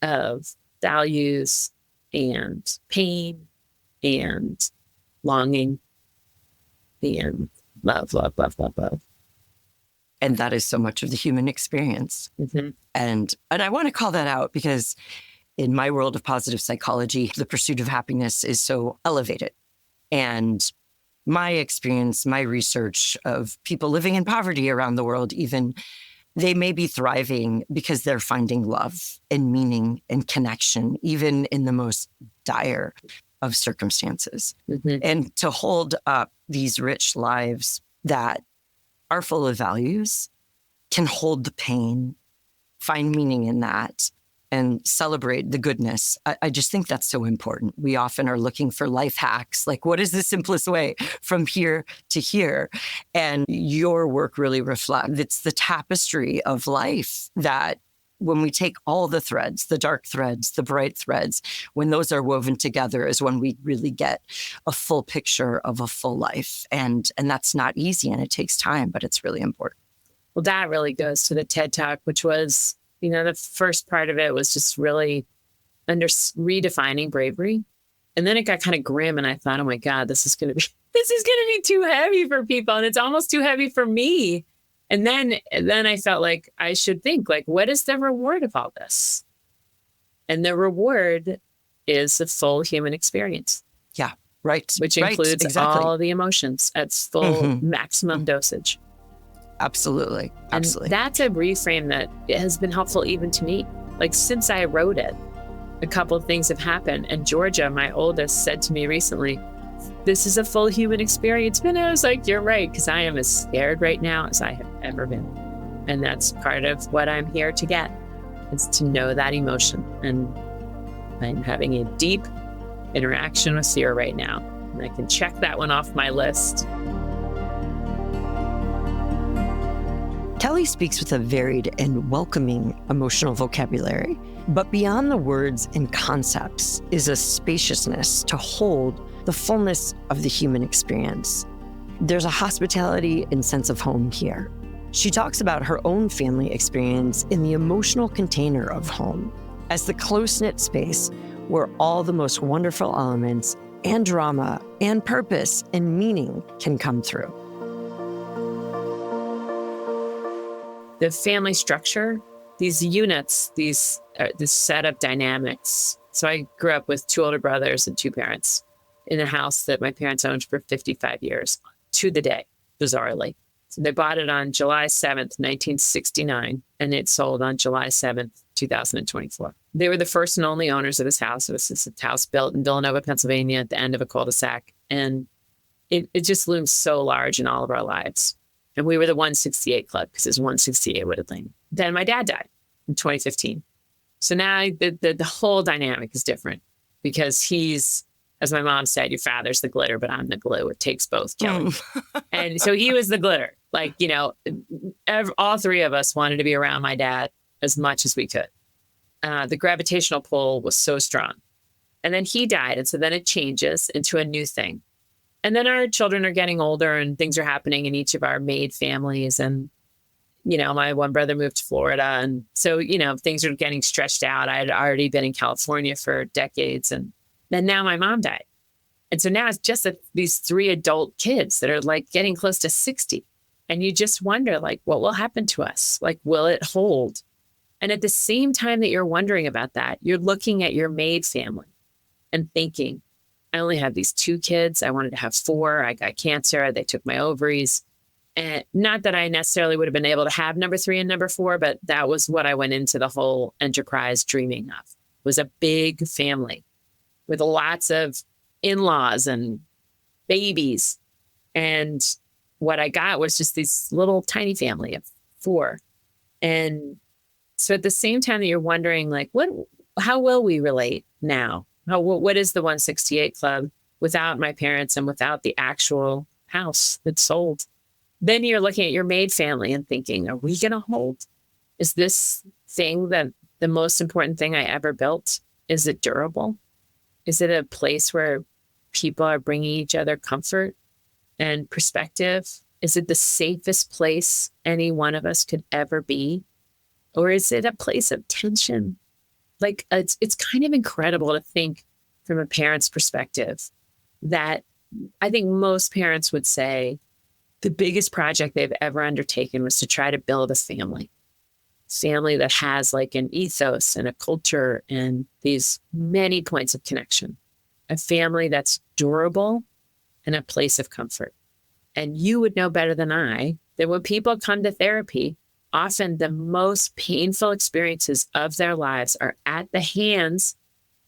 of values and pain and longing and love. And that is so much of the human experience. And I want to call that out because in my world of positive psychology, the pursuit of happiness is so elevated. And my experience, my research of people living in poverty around the world, even, they may be thriving because they're finding love and meaning and connection, even in the most dire of circumstances. And to hold up these rich lives that are full of values, can hold the pain, find meaning in that, and celebrate the goodness. I just think that's so important. We often are looking for life hacks, like what is the simplest way from here to here? And your work really reflects, it's the tapestry of life that when we take all the threads, the dark threads, the bright threads, when those are woven together is when we really get a full picture of a full life. And that's not easy and it takes time, but it's really important. Well, that really goes to the TED Talk, which was, the first part of it was just really redefining bravery. And then it got kind of grim and I thought, oh my God, this is going to be too heavy for people. And it's almost too heavy for me. And then I felt like I should think, like, what is the reward of all this? And the reward is a full human experience. Yeah, right. Which includes all the emotions at full maximum dosage. Absolutely. And that's a reframe that has been helpful even to me. Like, since I wrote it, a couple of things have happened. And Georgia, my oldest, said to me recently, this is a full human experience. And I was like, you're right, because I am as scared right now as I have ever been. And that's part of what I'm here to get, is to know that emotion. And I'm having a deep interaction with fear right now. And I can check that one off my list. Kelly speaks with a varied and welcoming emotional vocabulary, but beyond the words and concepts is a spaciousness to hold the fullness of the human experience. There's a hospitality and sense of home here. She talks about her own family experience in the emotional container of home as the close-knit space where all the most wonderful elements and drama and purpose and meaning can come through. The family structure, these units, this set of dynamics. So I grew up with 2 older brothers and 2 parents in a house that my parents owned for 55 years to the day, bizarrely. So they bought it on July 7th, 1969, and it sold on July 7th, 2024. They were the first and only owners of this house. It was this house built in Villanova, Pennsylvania at the end of a cul-de-sac. And it just loomed so large in all of our lives. And we were the 168 club because it was 168 Wooded Lane. Then my dad died in 2015. So now the whole dynamic is different because he's, as my mom said, your father's the glitter, but I'm the glue. It takes both, Kelly. And so he was the glitter. Like, all 3 of us wanted to be around my dad as much as we could. The gravitational pull was so strong. And then he died. And so then it changes into a new thing. And then our children are getting older and things are happening in each of our maid families. And, my one brother moved to Florida. And so, things are getting stretched out. I had already been in California for decades. And then now my mom died. And so now it's just these 3 adult kids that are like getting close to 60. And you just wonder, like, what will happen to us? Like, will it hold? And at the same time that you're wondering about that, you're looking at your maid family and thinking, I only have these 2 kids. I wanted to have 4. I got cancer. They took my ovaries. And not that I necessarily would have been able to have number 3 and number 4, but that was what I went into the whole enterprise dreaming of, was a big family with lots of in-laws and babies. And what I got was just this little tiny family of 4. And so at the same time that you're wondering, like, how will we relate now? What is the 168 Club without my parents and without the actual house that sold? Then you're looking at your maid family and thinking, are we going to hold? Is this thing that the most important thing I ever built? Is it durable? Is it a place where people are bringing each other comfort and perspective? Is it the safest place any one of us could ever be? Or is it a place of tension? Like, it's kind of incredible to think from a parent's perspective that I think most parents would say the biggest project they've ever undertaken was to try to build a family that has like an ethos and a culture and these many points of connection, a family that's durable and a place of comfort. And you would know better than I that when people come to therapy, often the most painful experiences of their lives are at the hands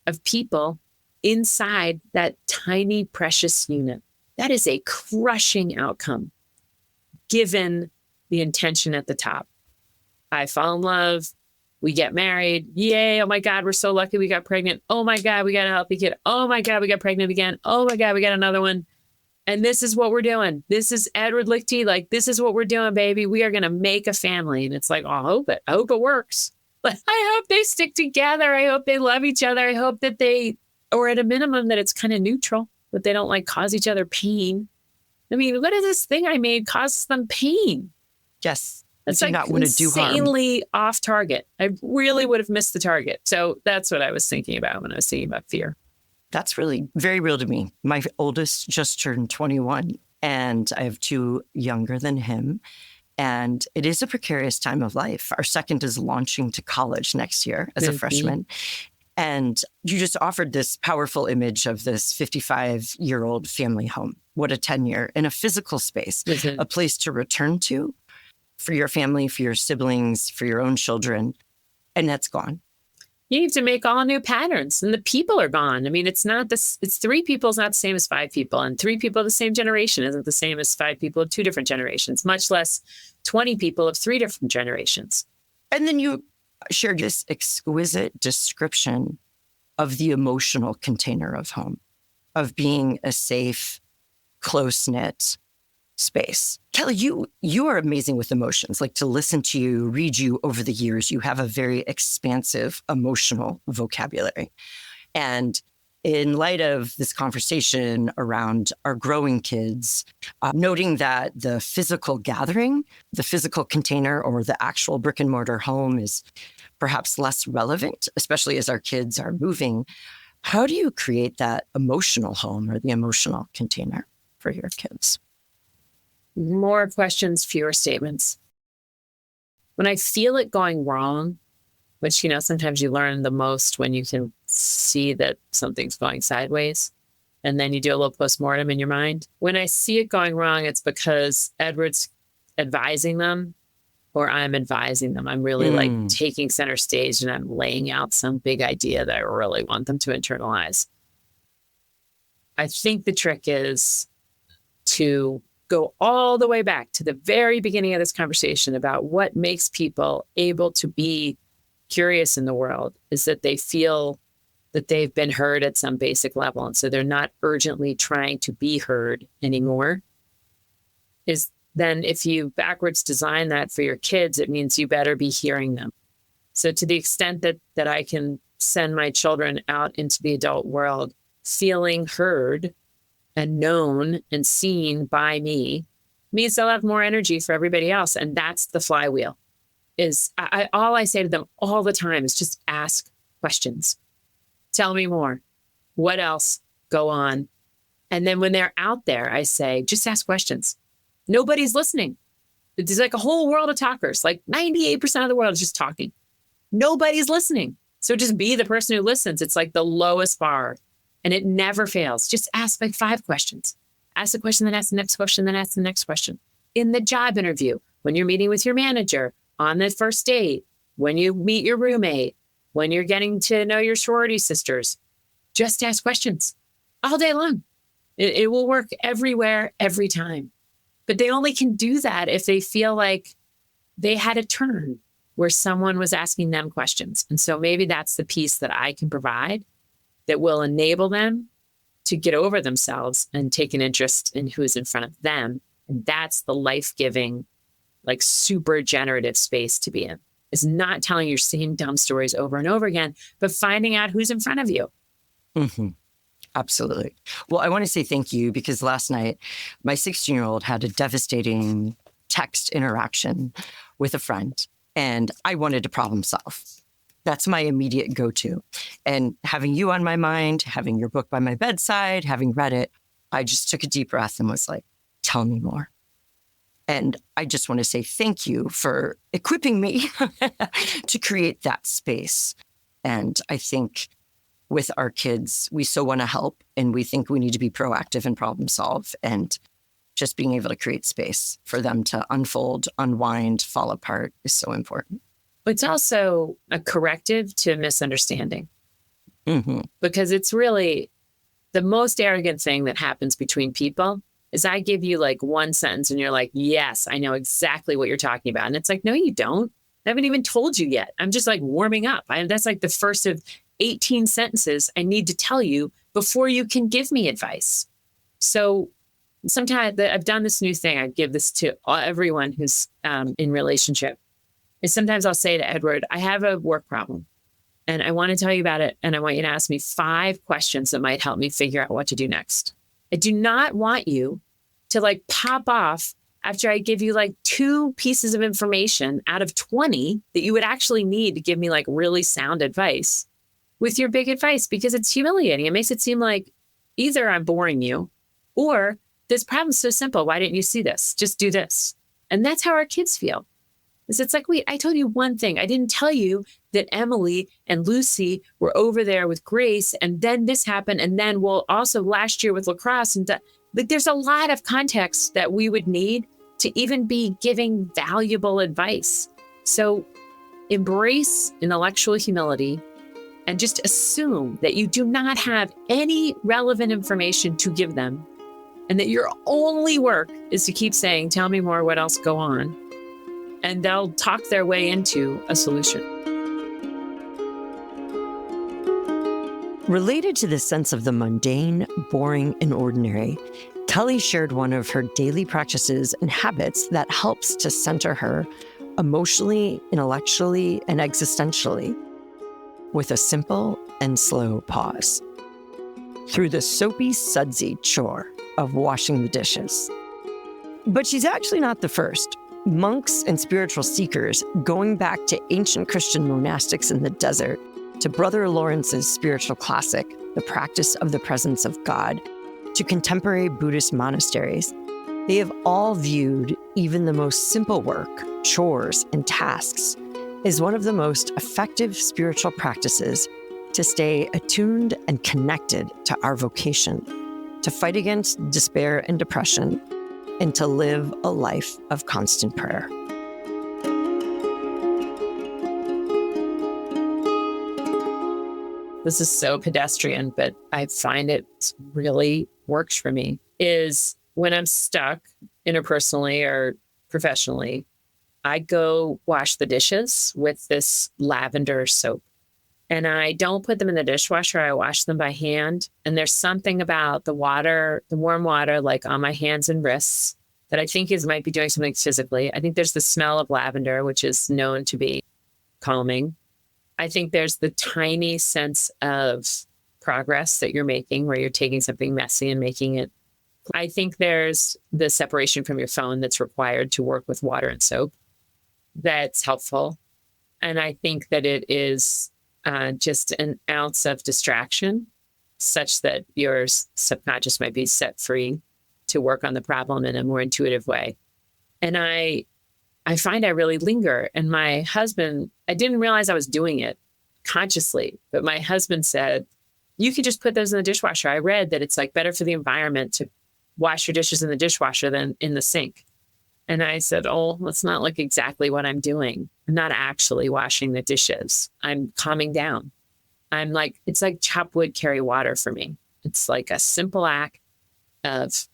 of people inside that tiny, precious unit. That is a crushing outcome, given the intention at the top. I fall in love. We get married. Yay. Oh my God, we're so lucky we got pregnant. Oh my God, we got a healthy kid. Oh my God, we got pregnant again. Oh my God, we got another one. And this is what we're doing. This is Edward Lichty. Like, this is what we're doing, baby. We are going to make a family. And it's like, oh, I hope it works. But I hope they stick together. I hope they love each other. I hope that or at a minimum, that it's kind of neutral, that they don't like cause each other pain. I mean, what is this thing I made causes them pain? Yes. That's like not want to do harm. Insanely off target. I really would have missed the target. So that's what I was thinking about when I was thinking about fear. That's really very real to me. My oldest just turned 21, and I have 2 younger than him. And it is a precarious time of life. Our second is launching to college next year as a freshman. And you just offered this powerful image of this 55-year-old family home. What a tenure in a physical space, a place to return to for your family, for your siblings, for your own children. And that's gone. You need to make all new patterns, and the people are gone. I mean, it's 3 people is not the same as 5 people, and 3 people of the same generation isn't the same as 5 people of 2 different generations, much less 20 people of 3 different generations. And then you shared this exquisite description of the emotional container of home, of being a safe, close-knit space. Kelly, you are amazing with emotions. Like, to listen to you, read you over the years, you have a very expansive emotional vocabulary. And in light of this conversation around our growing kids, noting that the physical gathering, the physical container, or the actual brick and mortar home is perhaps less relevant, especially as our kids are moving, how do you create that emotional home or the emotional container for your kids? More questions, fewer statements. When I feel it going wrong, which, sometimes you learn the most when you can see that something's going sideways, and then you do a little postmortem in your mind. When I see it going wrong, it's because Edward's advising them or I'm advising them. I'm really like taking center stage and I'm laying out some big idea that I really want them to internalize. I think the trick is to go all the way back to the very beginning of this conversation about what makes people able to be curious in the world is that they feel that they've been heard at some basic level. And so they're not urgently trying to be heard anymore. Is then if you backwards design that for your kids, it means you better be hearing them. So to the extent that I can send my children out into the adult world feeling heard and known and seen by me, means they'll have more energy for everybody else. And that's the flywheel. All I say to them all the time is just ask questions. Tell me more. What else? Go on. And then when they're out there, I say, just ask questions. Nobody's listening. There's like a whole world of talkers. Like 98% of the world is just talking. Nobody's listening. So just be the person who listens. It's like the lowest bar. And it never fails. Just ask like 5 questions. Ask a question, then ask the next question, then ask the next question. In the job interview, when you're meeting with your manager, on the first date, when you meet your roommate, when you're getting to know your sorority sisters, just ask questions all day long. It will work everywhere, every time. But they only can do that if they feel like they had a turn where someone was asking them questions. And so maybe that's the piece that I can provide that will enable them to get over themselves and take an interest in who's in front of them. And that's the life-giving, like super generative space to be in. Is not telling your same dumb stories over and over again, but finding out who's in front of you. Mm-hmm. Absolutely. Well, I want to say thank you because last night, my 16-year-old had a devastating text interaction with a friend, and I wanted to problem solve. That's my immediate go-to. And having you on my mind, having your book by my bedside, having read it, I just took a deep breath and was like, tell me more. And I just want to say thank you for equipping me to create that space. And I think with our kids, we so want to help and we think we need to be proactive and problem solve. And just being able to create space for them to unfold, unwind, fall apart is so important. It's also a corrective to misunderstanding. Mm-hmm. Because it's really the most arrogant thing that happens between people is I give you like one sentence and you're like, yes, I know exactly what you're talking about. And it's like, no, you don't. I haven't even told you yet. I'm just like warming up. That's like the first of 18 sentences I need to tell you before you can give me advice. So sometimes I've done this new thing. I give this to everyone who's in relationship. Is sometimes I'll say to Edward, I have a work problem and I want to tell you about it. And I want you to ask me 5 questions that might help me figure out what to do next. I do not want you to like pop off after I give you like 2 pieces of information out of 20 that you would actually need to give me like really sound advice with your big advice, because it's humiliating. It makes it seem like either I'm boring you or this problem's so simple. Why didn't you see this? Just do this. And that's how our kids feel. It's like, wait, I told you one thing. I didn't tell you that Emily and Lucy were over there with Grace, and then this happened, and then, well, also last year with lacrosse. And like, there's a lot of context that we would need to even be giving valuable advice. So embrace intellectual humility and just assume that you do not have any relevant information to give them, and that your only work is to keep saying, tell me more, what else, go on. And they'll talk their way into a solution. Related to the sense of the mundane, boring, and ordinary, Kelly shared one of her daily practices and habits that helps to center her emotionally, intellectually, and existentially with a simple and slow pause through the soapy, sudsy chore of washing the dishes. But she's actually not the first. Monks and spiritual seekers, going back to ancient Christian monastics in the desert, to Brother Lawrence's spiritual classic, The Practice of the Presence of God, to contemporary Buddhist monasteries, they have all viewed even the most simple work, chores, and tasks as one of the most effective spiritual practices to stay attuned and connected to our vocation, to fight against despair and depression, and to live a life of constant prayer. This is so pedestrian, but I find it really works for me, is when I'm stuck interpersonally or professionally, I go wash the dishes with this lavender soap. And I don't put them in the dishwasher. I wash them by hand. And there's something about the water, the warm water, like on my hands and wrists, that I think might be doing something physically. I think there's the smell of lavender, which is known to be calming. I think there's the tiny sense of progress that you're making, where you're taking something messy and making it. I think there's the separation from your phone that's required to work with water and soap. That's helpful. And I think that it is just an ounce of distraction such that your subconscious might be set free to work on the problem in a more intuitive way. And I find I really linger. And my husband, I didn't realize I was doing it consciously, but my husband said, you could just put those in the dishwasher. I read that it's like better for the environment to wash your dishes in the dishwasher than in the sink. And I said, oh, that's not like exactly what I'm doing. I'm not actually washing the dishes. I'm calming down. I'm like, it's like chop wood, carry water for me. It's like a simple act of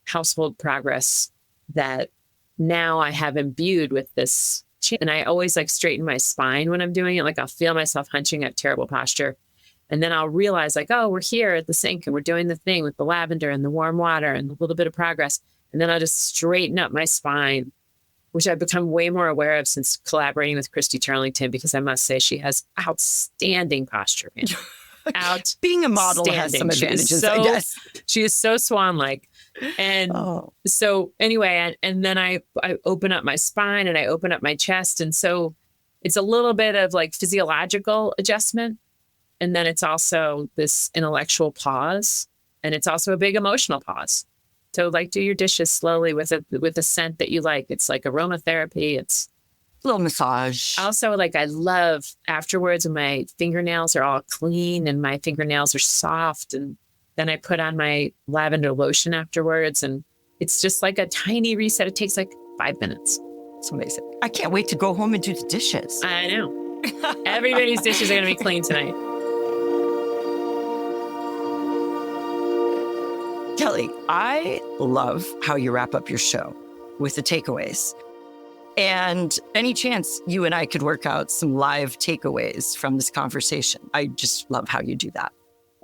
household progress that now I have imbued with this. And I always like straighten my spine when I'm doing it. Like I'll feel myself hunching, I have terrible posture. And then I'll realize like, oh, we're here at the sink and we're doing the thing with the lavender and the warm water and a little bit of progress. And then I'll just straighten up my spine, which I've become way more aware of since collaborating with Christy Turlington, because I must say she has outstanding posture. Being a model has some advantages, I guess. She is so swan-like. And so anyway, and then I open up my spine and I open up my chest. And so it's a little bit of like physiological adjustment. And then it's also this intellectual pause. And it's also a big emotional pause. So like do your dishes slowly with a scent that you like. It's like aromatherapy. It's a little massage. Also, like I love afterwards when my fingernails are all clean and my fingernails are soft. And then I put on my lavender lotion afterwards. And it's just like a tiny reset. It takes like 5 minutes. It's amazing. I can't wait to go home and do the dishes. I know. Everybody's dishes are going to be clean tonight. Kelly, I love how you wrap up your show with the takeaways. And any chance you and I could work out some live takeaways from this conversation. I just love how you do that.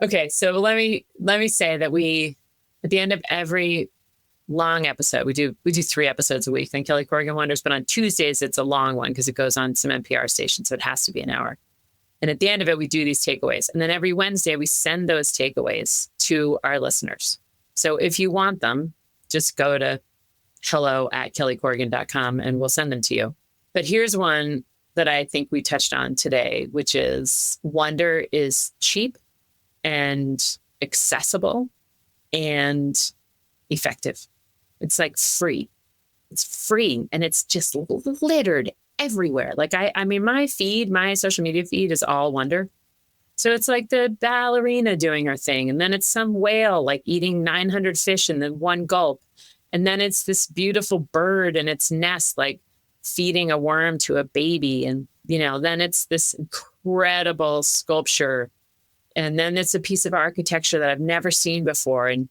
Okay, so let me say that we, at the end of every long episode, we do 3 episodes a week, then Kelly Corrigan Wonders, but on Tuesdays, it's a long one because it goes on some NPR stations, so it has to be an hour. And at the end of it, we do these takeaways. And then every Wednesday, we send those takeaways to our listeners. So if you want them, just go to hello@kellycorrigan.com and we'll send them to you. But here's one that I think we touched on today, which is wonder is cheap and accessible and effective. It's like free. It's free and it's just littered everywhere. Like I mean, my social media feed is all wonder. So it's like the ballerina doing her thing. And then it's some whale like eating 900 fish in the one gulp. And then it's this beautiful bird in its nest, like feeding a worm to a baby. And, then it's this incredible sculpture. And then it's a piece of architecture that I've never seen before. And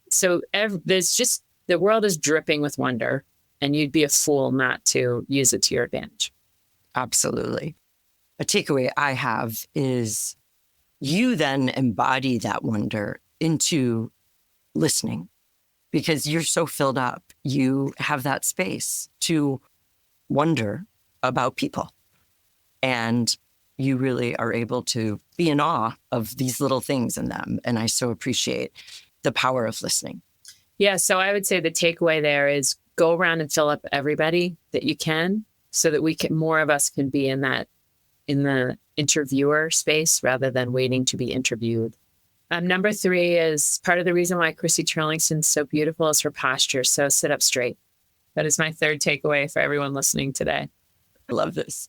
so there's just, the world is dripping with wonder. And you'd be a fool not to use it to your advantage. Absolutely. A takeaway I have is you then embody that wonder into listening, because you're so filled up. You have that space to wonder about people. And you really are able to be in awe of these little things in them. And I so appreciate the power of listening. Yeah. So I would say the takeaway there is go around and fill up everybody that you can so that more of us can be in the interviewer space rather than waiting to be interviewed. Number 3 is part of the reason why Chrissy Turlington's so beautiful is her posture. So sit up straight. That is my 3rd takeaway for everyone listening today. I love this.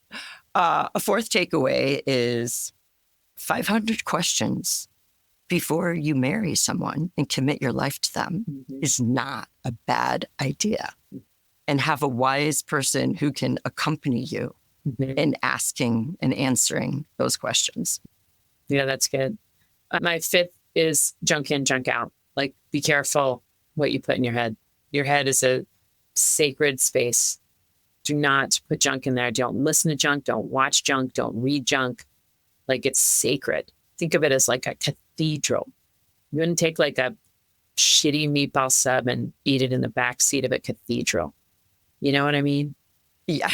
A 4th takeaway is 500 questions before you marry someone and commit your life to them is not a bad idea. And have a wise person who can accompany you in asking and answering those questions. Yeah, that's good. My 5th is junk in, junk out. Like, be careful what you put in your head. Your head is a sacred space. Do not put junk in there. Don't listen to junk. Don't watch junk. Don't read junk. Like, it's sacred. Think of it as like a cathedral. You wouldn't take like a shitty meatball sub and eat it in the back seat of a cathedral. You know what I mean? Yeah.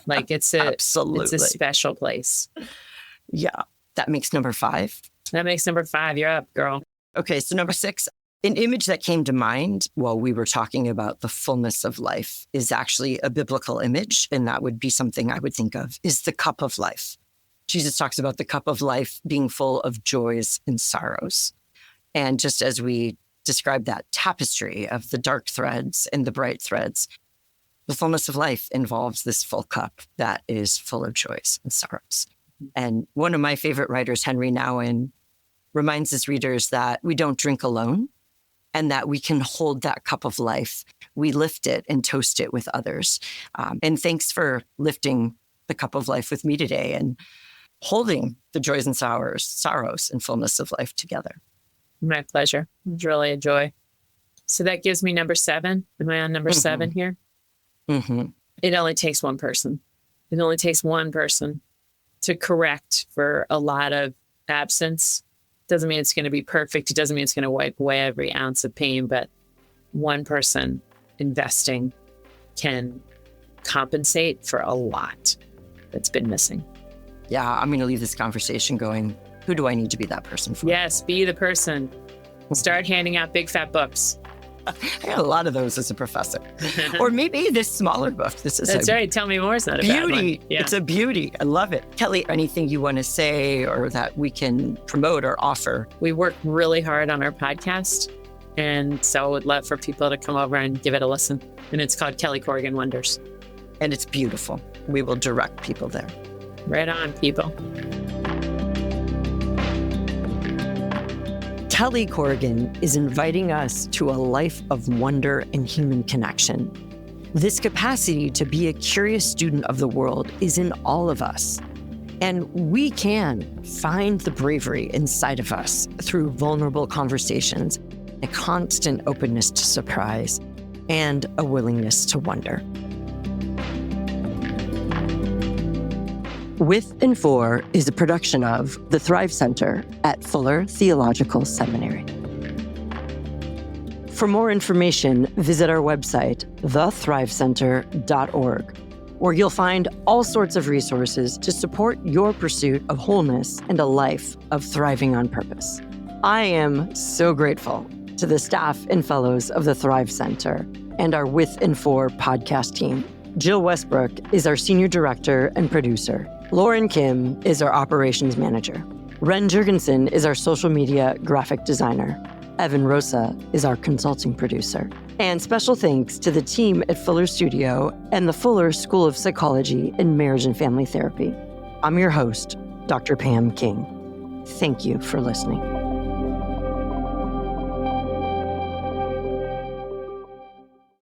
Like, it's Absolutely. It's a special place. Yeah. That makes number 5. That makes number 5. You're up, girl. Okay. So number 6, an image that came to mind while we were talking about the fullness of life is actually a biblical image. And that would be something I would think of is the cup of life. Jesus talks about the cup of life being full of joys and sorrows. And just as we described that tapestry of the dark threads and the bright threads, the fullness of life involves this full cup that is full of joys and sorrows. And one of my favorite writers, Henry Nouwen, reminds his readers that we don't drink alone and that we can hold that cup of life. We lift it and toast it with others. And thanks for lifting the cup of life with me today and holding the joys and sorrows and fullness of life together. My pleasure. It's really a joy. So that gives me number 7. Am I on number 7 here? Mm-hmm. It only takes one person. It only takes one person to correct for a lot of absence. Doesn't mean it's going to be perfect. It doesn't mean it's going to wipe away every ounce of pain, but one person investing can compensate for a lot that's been missing. Yeah, I'm going to leave this conversation going, who do I need to be that person for? Yes, be the person. Start handing out big fat books. I got a lot of those as a professor. Or maybe this smaller book. That's right. Tell me more. It's not a bad beauty. one. Yeah. It's a beauty. I love it. Kelly, anything you want to say or that we can promote or offer? We work really hard on our podcast. And so I would love for people to come over and give it a listen. And it's called Kelly Corrigan Wonders. And it's beautiful. We will direct people there. Right on, people. Kelly Corrigan is inviting us to a life of wonder and human connection. This capacity to be a curious student of the world is in all of us. And we can find the bravery inside of us through vulnerable conversations, a constant openness to surprise, and a willingness to wonder. With and For is a production of the Thrive Center at Fuller Theological Seminary. For more information, visit our website, thethrivecenter.org, where you'll find all sorts of resources to support your pursuit of wholeness and a life of thriving on purpose. I am so grateful to the staff and fellows of the Thrive Center and our With and For podcast team. Jill Westbrook is our senior director and producer. Lauren Kim is our operations manager. Ren Jurgensen is our social media graphic designer. Evan Rosa is our consulting producer. And special thanks to the team at Fuller Studio and the Fuller School of Psychology and Marriage and Family Therapy. I'm your host, Dr. Pam King. Thank you for listening.